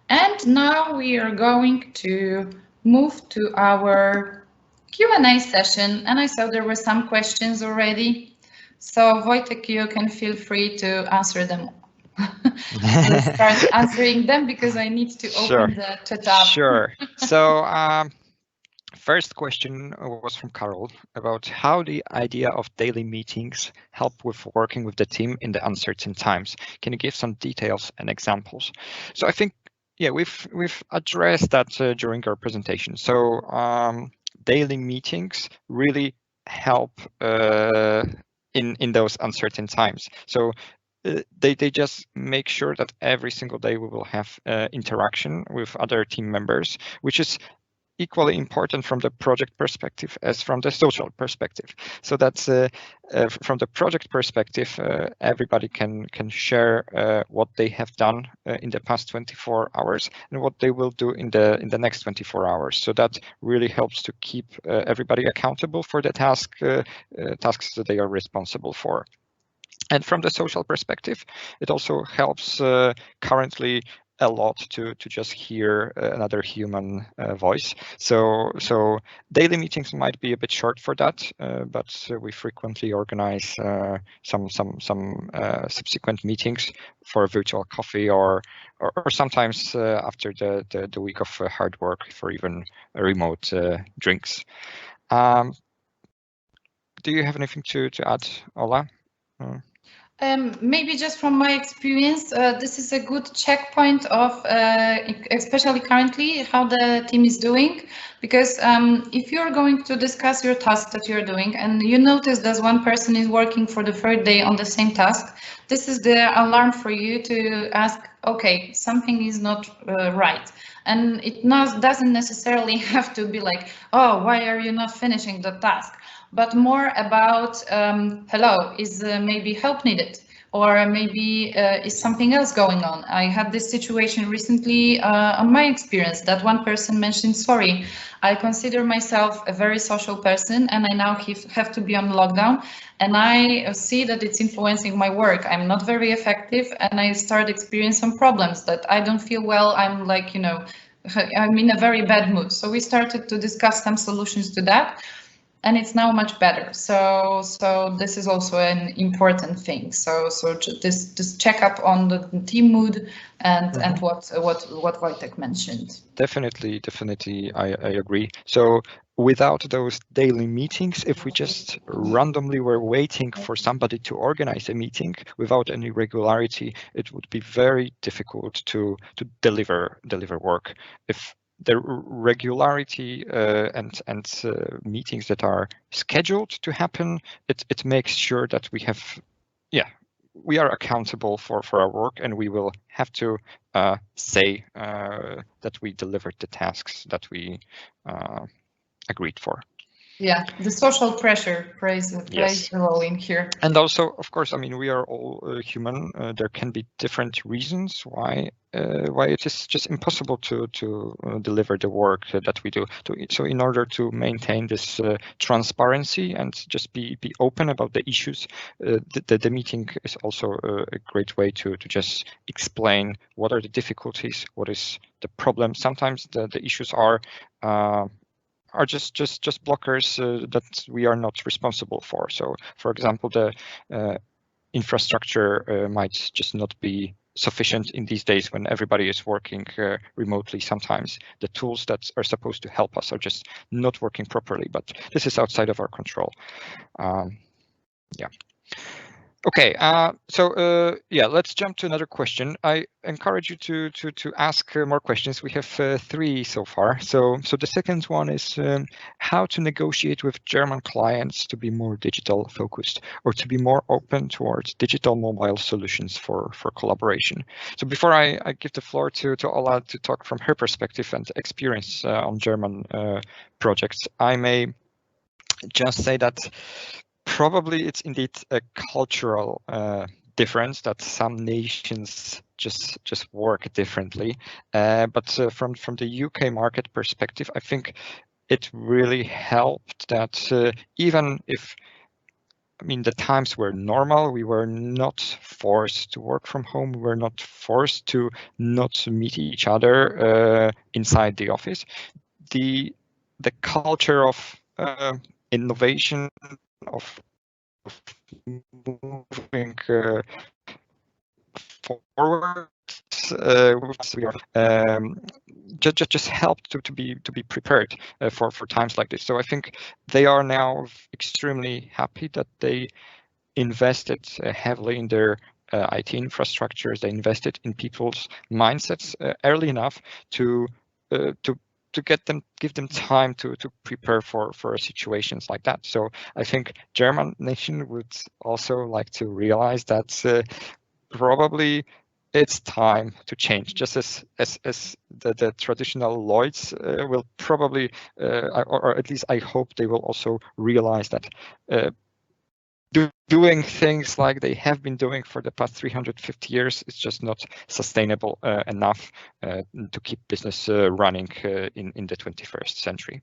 And now we are going to move to our Q&A session, and I saw there were some questions already. So Wojtek, you can feel free to answer them. Let's start answering them because I need to open the chat up. Sure. So first question was from Carol about how the idea of daily meetings help with working with the team in the uncertain times. Can you give some details and examples? So I think, yeah, we've addressed that during our presentation. So daily meetings really help in those uncertain times. So they just make sure that every single day we will have interaction with other team members, which is equally important from the project perspective as from the social perspective. So that's from the project perspective, everybody can share what they have done in the past 24 hours and what they will do in the next 24 hours. So that really helps to keep everybody accountable for the tasks that they are responsible for. And from the social perspective, it also helps currently a lot to just hear another human voice. So daily meetings might be a bit short for that, but we frequently organize some subsequent meetings for a virtual coffee or sometimes after the week of hard work for even remote drinks. Do you have anything to add, Ola? Maybe just from my experience, this is a good checkpoint of, especially currently, how the team is doing. Because if you're going to discuss your task that you're doing and you notice that one person is working for the third day on the same task, this is the alarm for you to ask, okay, something is not right. And it doesn't necessarily have to be like, oh, why are you not finishing the task? But more about, hello, is maybe help needed? Or maybe is something else going on? I had this situation recently on my experience that one person mentioned, sorry, I consider myself a very social person and I now have to be on lockdown and I see that it's influencing my work. I'm not very effective and I start experiencing some problems that I don't feel well. I'm like, you know, I'm in a very bad mood. So we started to discuss some solutions to that. And it's now much better. So this is also an important thing. So this checkup on the team mood and what Wojtek mentioned. Definitely, I agree. So without those daily meetings, if we just randomly were waiting for somebody to organize a meeting without any regularity, it would be very difficult to deliver work. If the regularity and meetings that are scheduled to happen, it makes sure that we have, we are accountable for our work, and we will have to say that we delivered the tasks that we agreed for. Yeah, the social pressure plays a role in here. And also, of course, I mean, we are all human. There can be different reasons why it is just impossible to deliver the work that we do. So in order to maintain this transparency and just be open about the issues, the meeting is also a great way to just explain what are the difficulties, what is the problem. Sometimes the issues are just blockers that we are not responsible for. So, for example, the infrastructure might just not be sufficient in these days when everybody is working remotely. Sometimes the tools that are supposed to help us are just not working properly, but this is outside of our control. Yeah. Okay, so yeah, let's jump to another question. I encourage you to ask more questions. We have 3 so far. So the second one is how to negotiate with German clients to be more digital focused or to be more open towards digital mobile solutions for collaboration. So before I give the floor to Ola to talk from her perspective and experience on German projects, I may just say that probably it's indeed a cultural difference that some nations just work differently. But from the UK market perspective, I think it really helped that even if, I mean, the times were normal, we were not forced to work from home, we were not forced to not meet each other inside the office. The culture of innovation, of moving forward just helped to be prepared for times like this. So I think they are now extremely happy that they invested heavily in their IT infrastructures. They invested in people's mindsets early enough to give them time to prepare for situations like that. So I think German nation would also like to realize that probably it's time to change, just as the traditional Lloyds will probably, or at least I hope they will also realize that doing things like they have been doing for the past 350 years is just not sustainable enough to keep business running in the 21st century.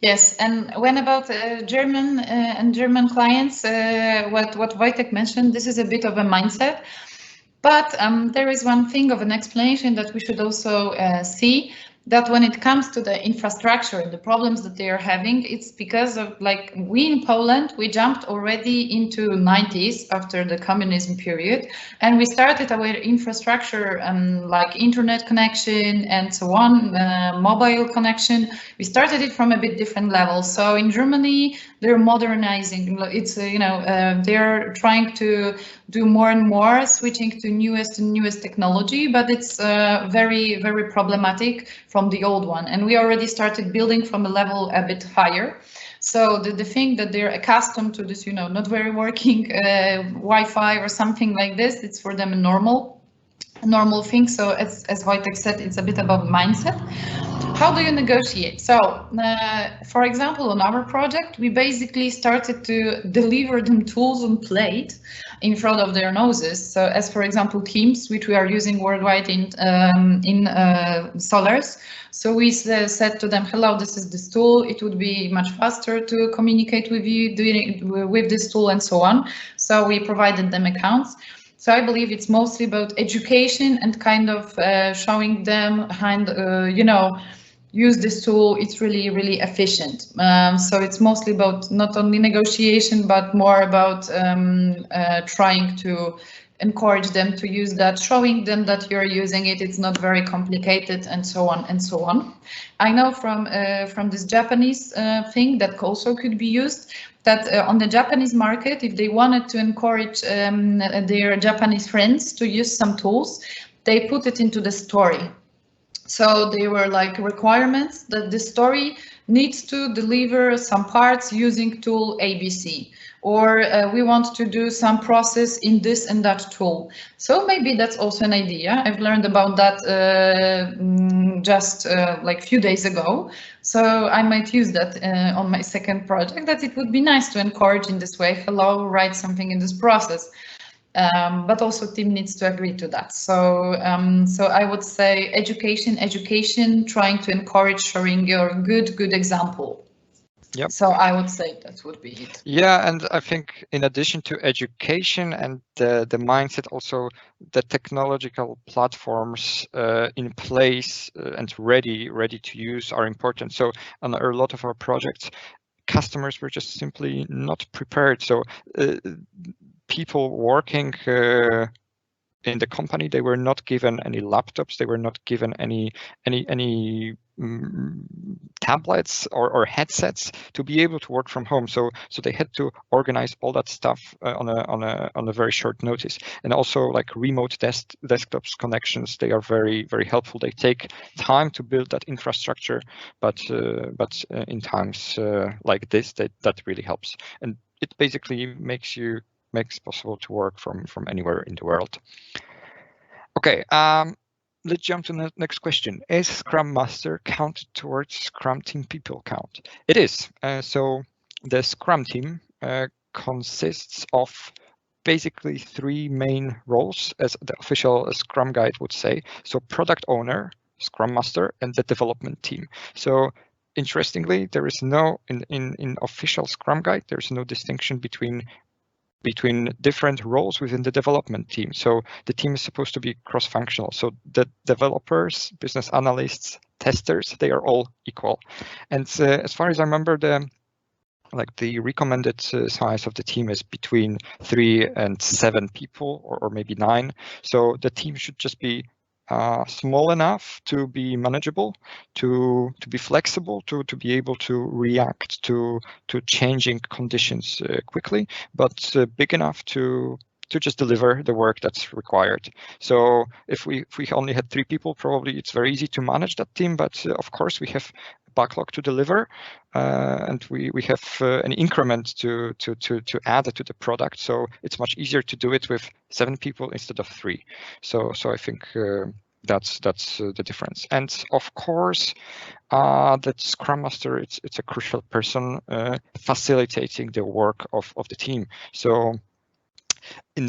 Yes, and when about German and German clients, what Wojtek mentioned, this is a bit of a mindset. But there is one thing of an explanation that we should also see, that when it comes to the infrastructure and the problems that they are having, it's because of, like, we in Poland, we jumped already into 90s after the communism period, and we started our infrastructure like internet connection and so on, mobile connection. We started it from a bit different level. So in Germany, they're modernizing. It's they're trying to do more and more, switching to newest and newest technology, but it's very, very problematic from the old one. And we already started building from a level a bit higher. So the thing that they're accustomed to this, not very working Wi-Fi or something like this, it's for them a normal thing. So as Wojtek said, it's a bit about mindset. How do you negotiate? So, for example, on our project, we basically started to deliver them tools on plate in front of their noses. So, as for example, Teams, which we are using worldwide in Solars. So we said to them, "Hello, this is this tool. It would be much faster to communicate with you with this tool, and so on." So we provided them accounts. So I believe it's mostly about education and kind of showing them use this tool. It's really, really efficient. So it's mostly about not only negotiation, but more about trying to encourage them to use that, showing them that you're using it. It's not very complicated, and so on and so on. I know from this Japanese thing that also could be used, that on the Japanese market, if they wanted to encourage their Japanese friends to use some tools, they put it into the story. So they were like requirements that the story needs to deliver some parts using tool ABC, or we want to do some process in this and that tool. So maybe that's also an idea. I've learned about that just like a few days ago. So I might use that on my second project, that it would be nice to encourage in this way, hello, write something in this process. But also team needs to agree to that. So so I would say education, trying to encourage showing your good example. Yep. So I would say that would be it. Yeah, and I think in addition to education and the mindset, also the technological platforms in place and ready to use are important. So on a lot of our projects, customers were just simply not prepared. So people working in the company, they were not given any laptops, they were not given any tablets or headsets to be able to work from home. So they had to organize all that stuff on a very short notice. And also like remote desktops connections, they are very helpful. They take time to build that infrastructure, but in times like this, that really helps. And it basically makes possible to work from anywhere in the world. Okay, let's jump to the next question. Is Scrum Master counted towards Scrum Team people count? It is. So the Scrum Team consists of basically 3 main roles, as the official Scrum Guide would say. So product owner, Scrum Master, and the development team. So interestingly, there is no, in official Scrum Guide, there's no distinction between different roles within the development team. So the team is supposed to be cross-functional. So the developers, business analysts, testers, they are all equal. And as far as I remember, the recommended size of the team is between 3 and 7 people, or maybe 9. So the team should just be small enough to be manageable, to be flexible, to be able to react to changing conditions quickly, but big enough to just deliver the work that's required. So if we only had 3 people, probably it's very easy to manage that team, but of course we have backlog to deliver, and we have an increment to add to the product. So it's much easier to do it with 7 people instead of 3. So I think that's the difference. And of course, that Scrum Master, it's a crucial person facilitating the work of the team. So in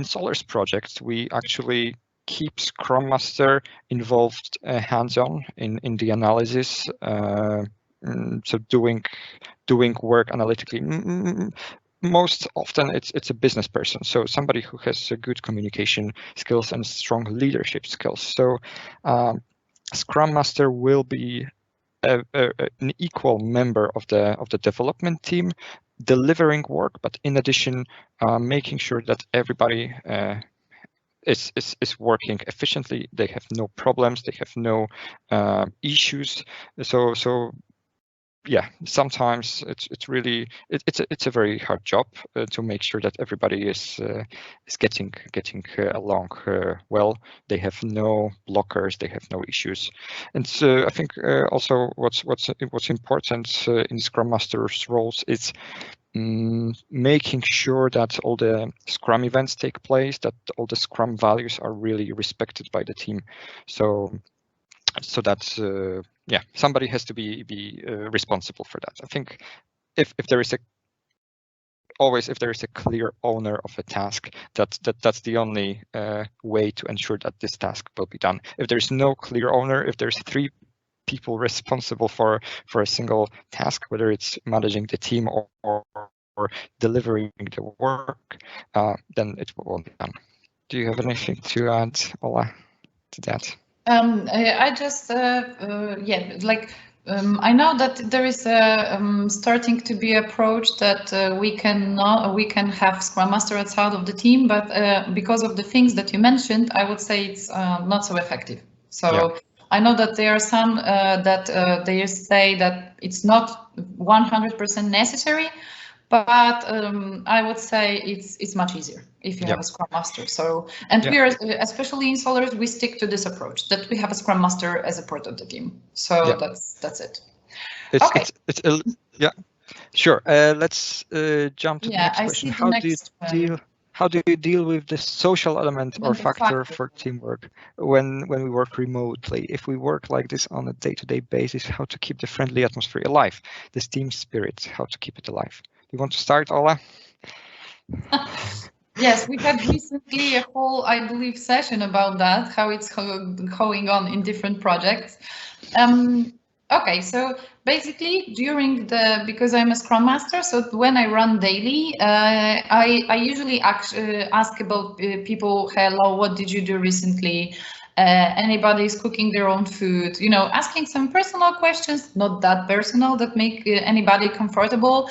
Solar's projects, we actually keep Scrum Master involved hands-on in the analysis, so doing work analytically. Most often it's a business person, so somebody who has good communication skills and strong leadership skills. So Scrum Master will be an equal member of the development team, delivering work, but in addition, making sure that everybody is working efficiently. They have no problems. They have no issues. So yeah, sometimes it's a very hard job to make sure that everybody is getting along well. They have no blockers. They have no issues. And so I think also what's important in Scrum Master's roles is making sure that all the Scrum events take place, that all the Scrum values are really respected by the team. So that's yeah, somebody has to be responsible for that. I think if there is a clear owner of a task, that's the only way to ensure that this task will be done. If there's no clear owner, if there's 3 people responsible for a single task, whether it's managing the team or delivering the work, then it won't be done. Do you have anything to add, Ola, to that? I just yeah, like I know that there is starting to be approach that we can have Scrum Master outside of the team, but because of the things that you mentioned, I would say it's not so effective. So yeah. I know that there are some that they say that it's not 100% necessary, but I would say it's much easier if you have a Scrum Master. So, and we are, especially in Solars, we stick to this approach that we have a Scrum Master as a part of the team. So that's it. It's Sure. Let's jump to the next I question. see the next one. How do you deal with the social element or The factor for teamwork when we work remotely? If we work like this on a day-to-day basis, how to keep the friendly atmosphere alive, this team spirit, how to keep it alive? You want to start, Ola? Yes, we had recently a whole, I believe, session about that, how it's going on in different projects. Okay, so basically because I'm a Scrum Master, so when I run daily, I usually ask about people, hello, what did you do recently? Anybody's cooking their own food, asking some personal questions, not that personal, that make anybody comfortable.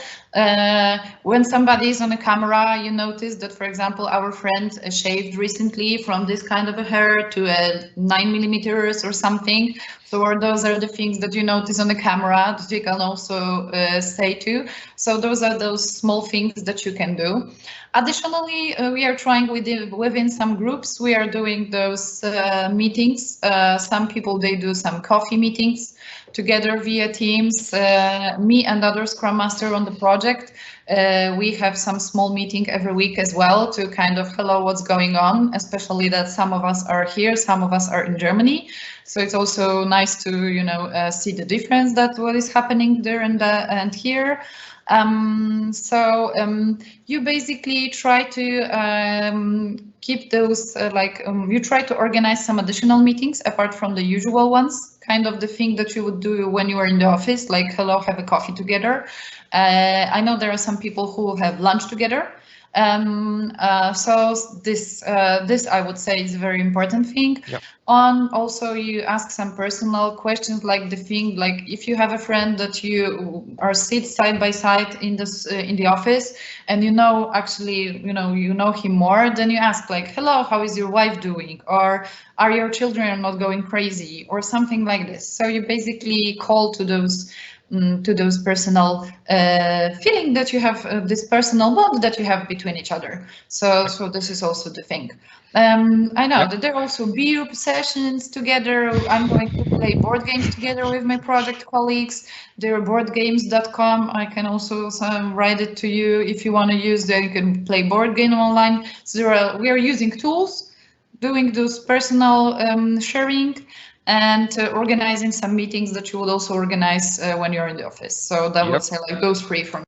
When somebody is on a camera, you notice that, for example, our friend shaved recently from this kind of a hair to a 9mm or something. So those are the things that you notice on the camera that you can also say to. So those are those small things that you can do. Additionally, we are trying within some groups, we are doing those meetings. Some people, they do some coffee meetings together via Teams. Me and other Scrum Master on the project, we have some small meeting every week as well to kind of hello, what's going on, especially that some of us are here, some of us are in Germany. So it's also nice to, see the difference that what is happening there and here. You basically try to keep those you try to organize some additional meetings apart from the usual ones, kind of the thing that you would do when you are in the office, like hello, have a coffee together. I know there are some people who have lunch together. So this I would say is a very important thing. Yep. Also, you ask some personal questions, like the thing, like if you have a friend that you are sit side by side in the office, and actually you know him more, then you ask like, hello, how is your wife doing, or are your children not going crazy, or something like this. So you basically call to those personal feeling that you have, this personal bond that you have between each other. So this is also the thing. I know that there are also beer sessions together. I'm going to play board games together with my project colleagues. There are boardgames.com. I can also write it to you if you want to use that. You can play board game online. So we are using tools, doing those personal sharing, and organizing some meetings that you would also organize when you're in the office. So that would say like those three for me.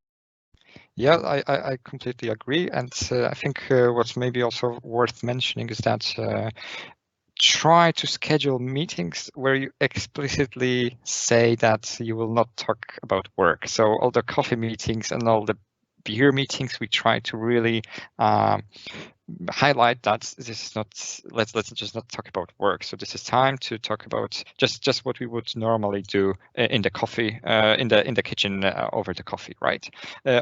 Yeah, I completely agree. And I think what's maybe also worth mentioning is that try to schedule meetings where you explicitly say that you will not talk about work. So all the coffee meetings and all the beer meetings, we try to really highlight that this is not, let's just not talk about work. So this is time to talk about just what we would normally do in the coffee, in the kitchen over the coffee, right?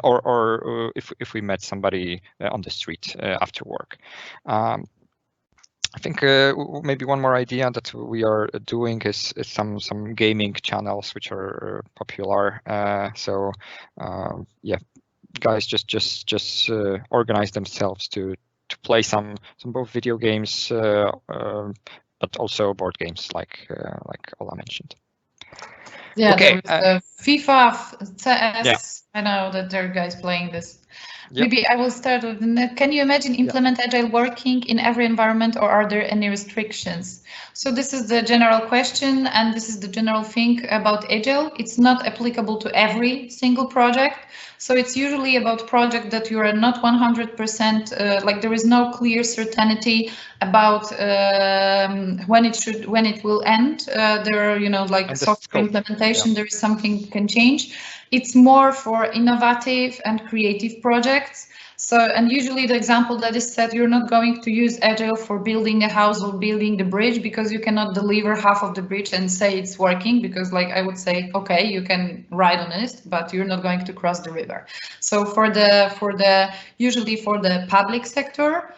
Or if we met somebody on the street after work. I think maybe one more idea that we are doing is some gaming channels which are popular. Yeah, guys just organize themselves to play some both video games, but also board games like Ola mentioned. Yeah, okay. There was FIFA, CS. Yeah. I know that there are guys playing this. Yep. Maybe I will start with, can you imagine implement Agile working in every environment, or are there any restrictions? So this is the general question, and this is the general thing about Agile. It's not applicable to every single project. So it's usually about project that you are not 100%, like there is no clear certainty about when it will end. There are, like software implementation, there is something can change. It's more for innovative and creative projects. So, and usually the example that is set, you're not going to use Agile for building a house or building the bridge, because you cannot deliver half of the bridge and say it's working, because like I would say, okay, you can ride on it, but you're not going to cross the river. So usually for the public sector,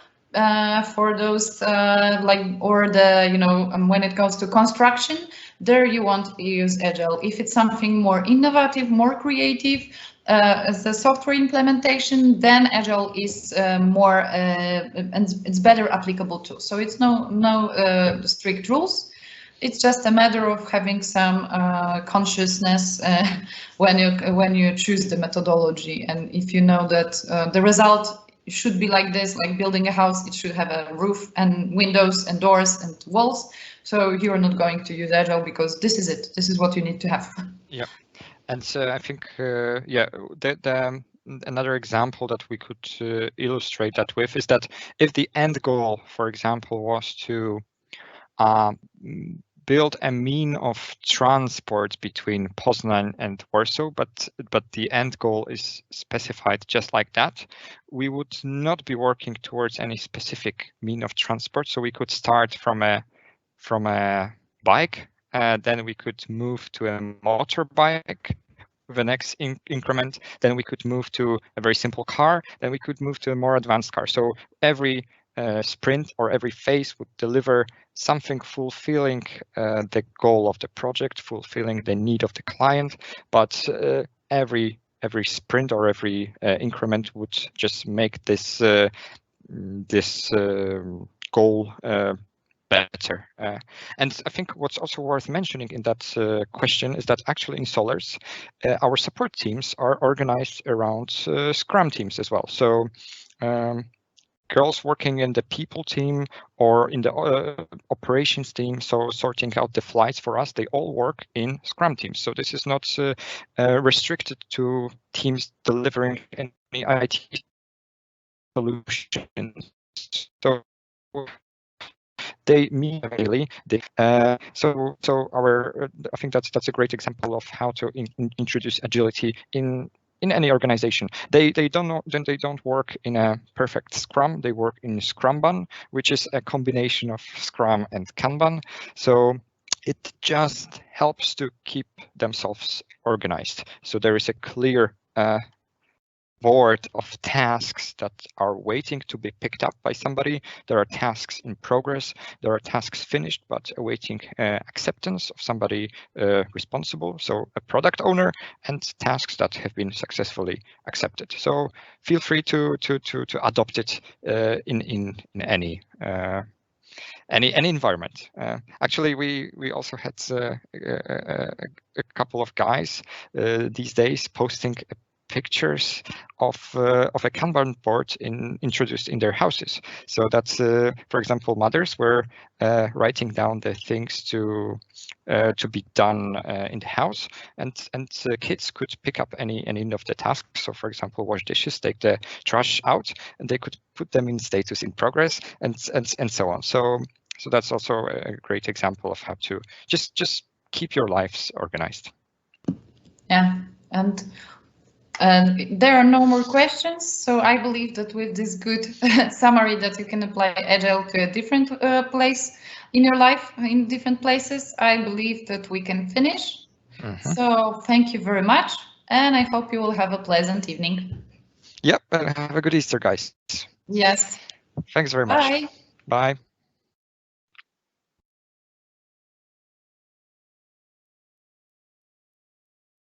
for those when it comes to construction, there you want to use Agile. If it's something more innovative, more creative, as the software implementation, then Agile is more and it's better applicable too. So it's no strict rules. it's just a matter of having some consciousness when you choose the methodology, and if you know that the result should be like this, like building a house, it should have a roof and windows and doors and walls. So you're not going to use Agile because this is it. This is what you need to have. Yeah, and so I think another example that we could illustrate that with is that if the end goal, for example, was to build a mean of transport between Poznan and Warsaw, but the end goal is specified just like that, we would not be working towards any specific mean of transport. So we could start from a bike, then we could move to a motorbike with the next increment, then we could move to a very simple car, then we could move to a more advanced car. So every sprint or every phase would deliver something fulfilling the goal of the project, fulfilling the need of the client, but every sprint or every increment would just make this goal better. And I think what's also worth mentioning in that question is that actually in Solars, our support teams are organized around Scrum teams as well. So girls working in the people team or in the operations team, so sorting out the flights for us, they all work in Scrum teams. So this is not restricted to teams delivering any IT solutions. So they meet really. So I think that's a great example of how to introduce agility in any organization. They don't work in a perfect Scrum. They work in Scrumban, which is a combination of Scrum and Kanban. So it just helps to keep themselves organized. So there is a clear board of tasks that are waiting to be picked up by somebody. There are tasks in progress. There are tasks finished but awaiting acceptance of somebody responsible, so a product owner, and tasks that have been successfully accepted. So feel free to adopt it in any environment. Actually, we also had a couple of guys these days posting pictures of a Kanban board introduced in their houses. So that's, for example, mothers were writing down the things to be done in the house, and kids could pick up any of the tasks. So, for example, wash dishes, take the trash out, and they could put them in status in progress, and so on. So that's also a great example of how to just keep your lives organized. Yeah, and there are no more questions, so I believe that with this good summary that you can apply Agile to a different place in your life, in different places, I believe that we can finish. So thank you very much, and I hope you will have a pleasant evening. Yep, and have a good Easter, guys. Yes. Thanks very much. Bye. Bye.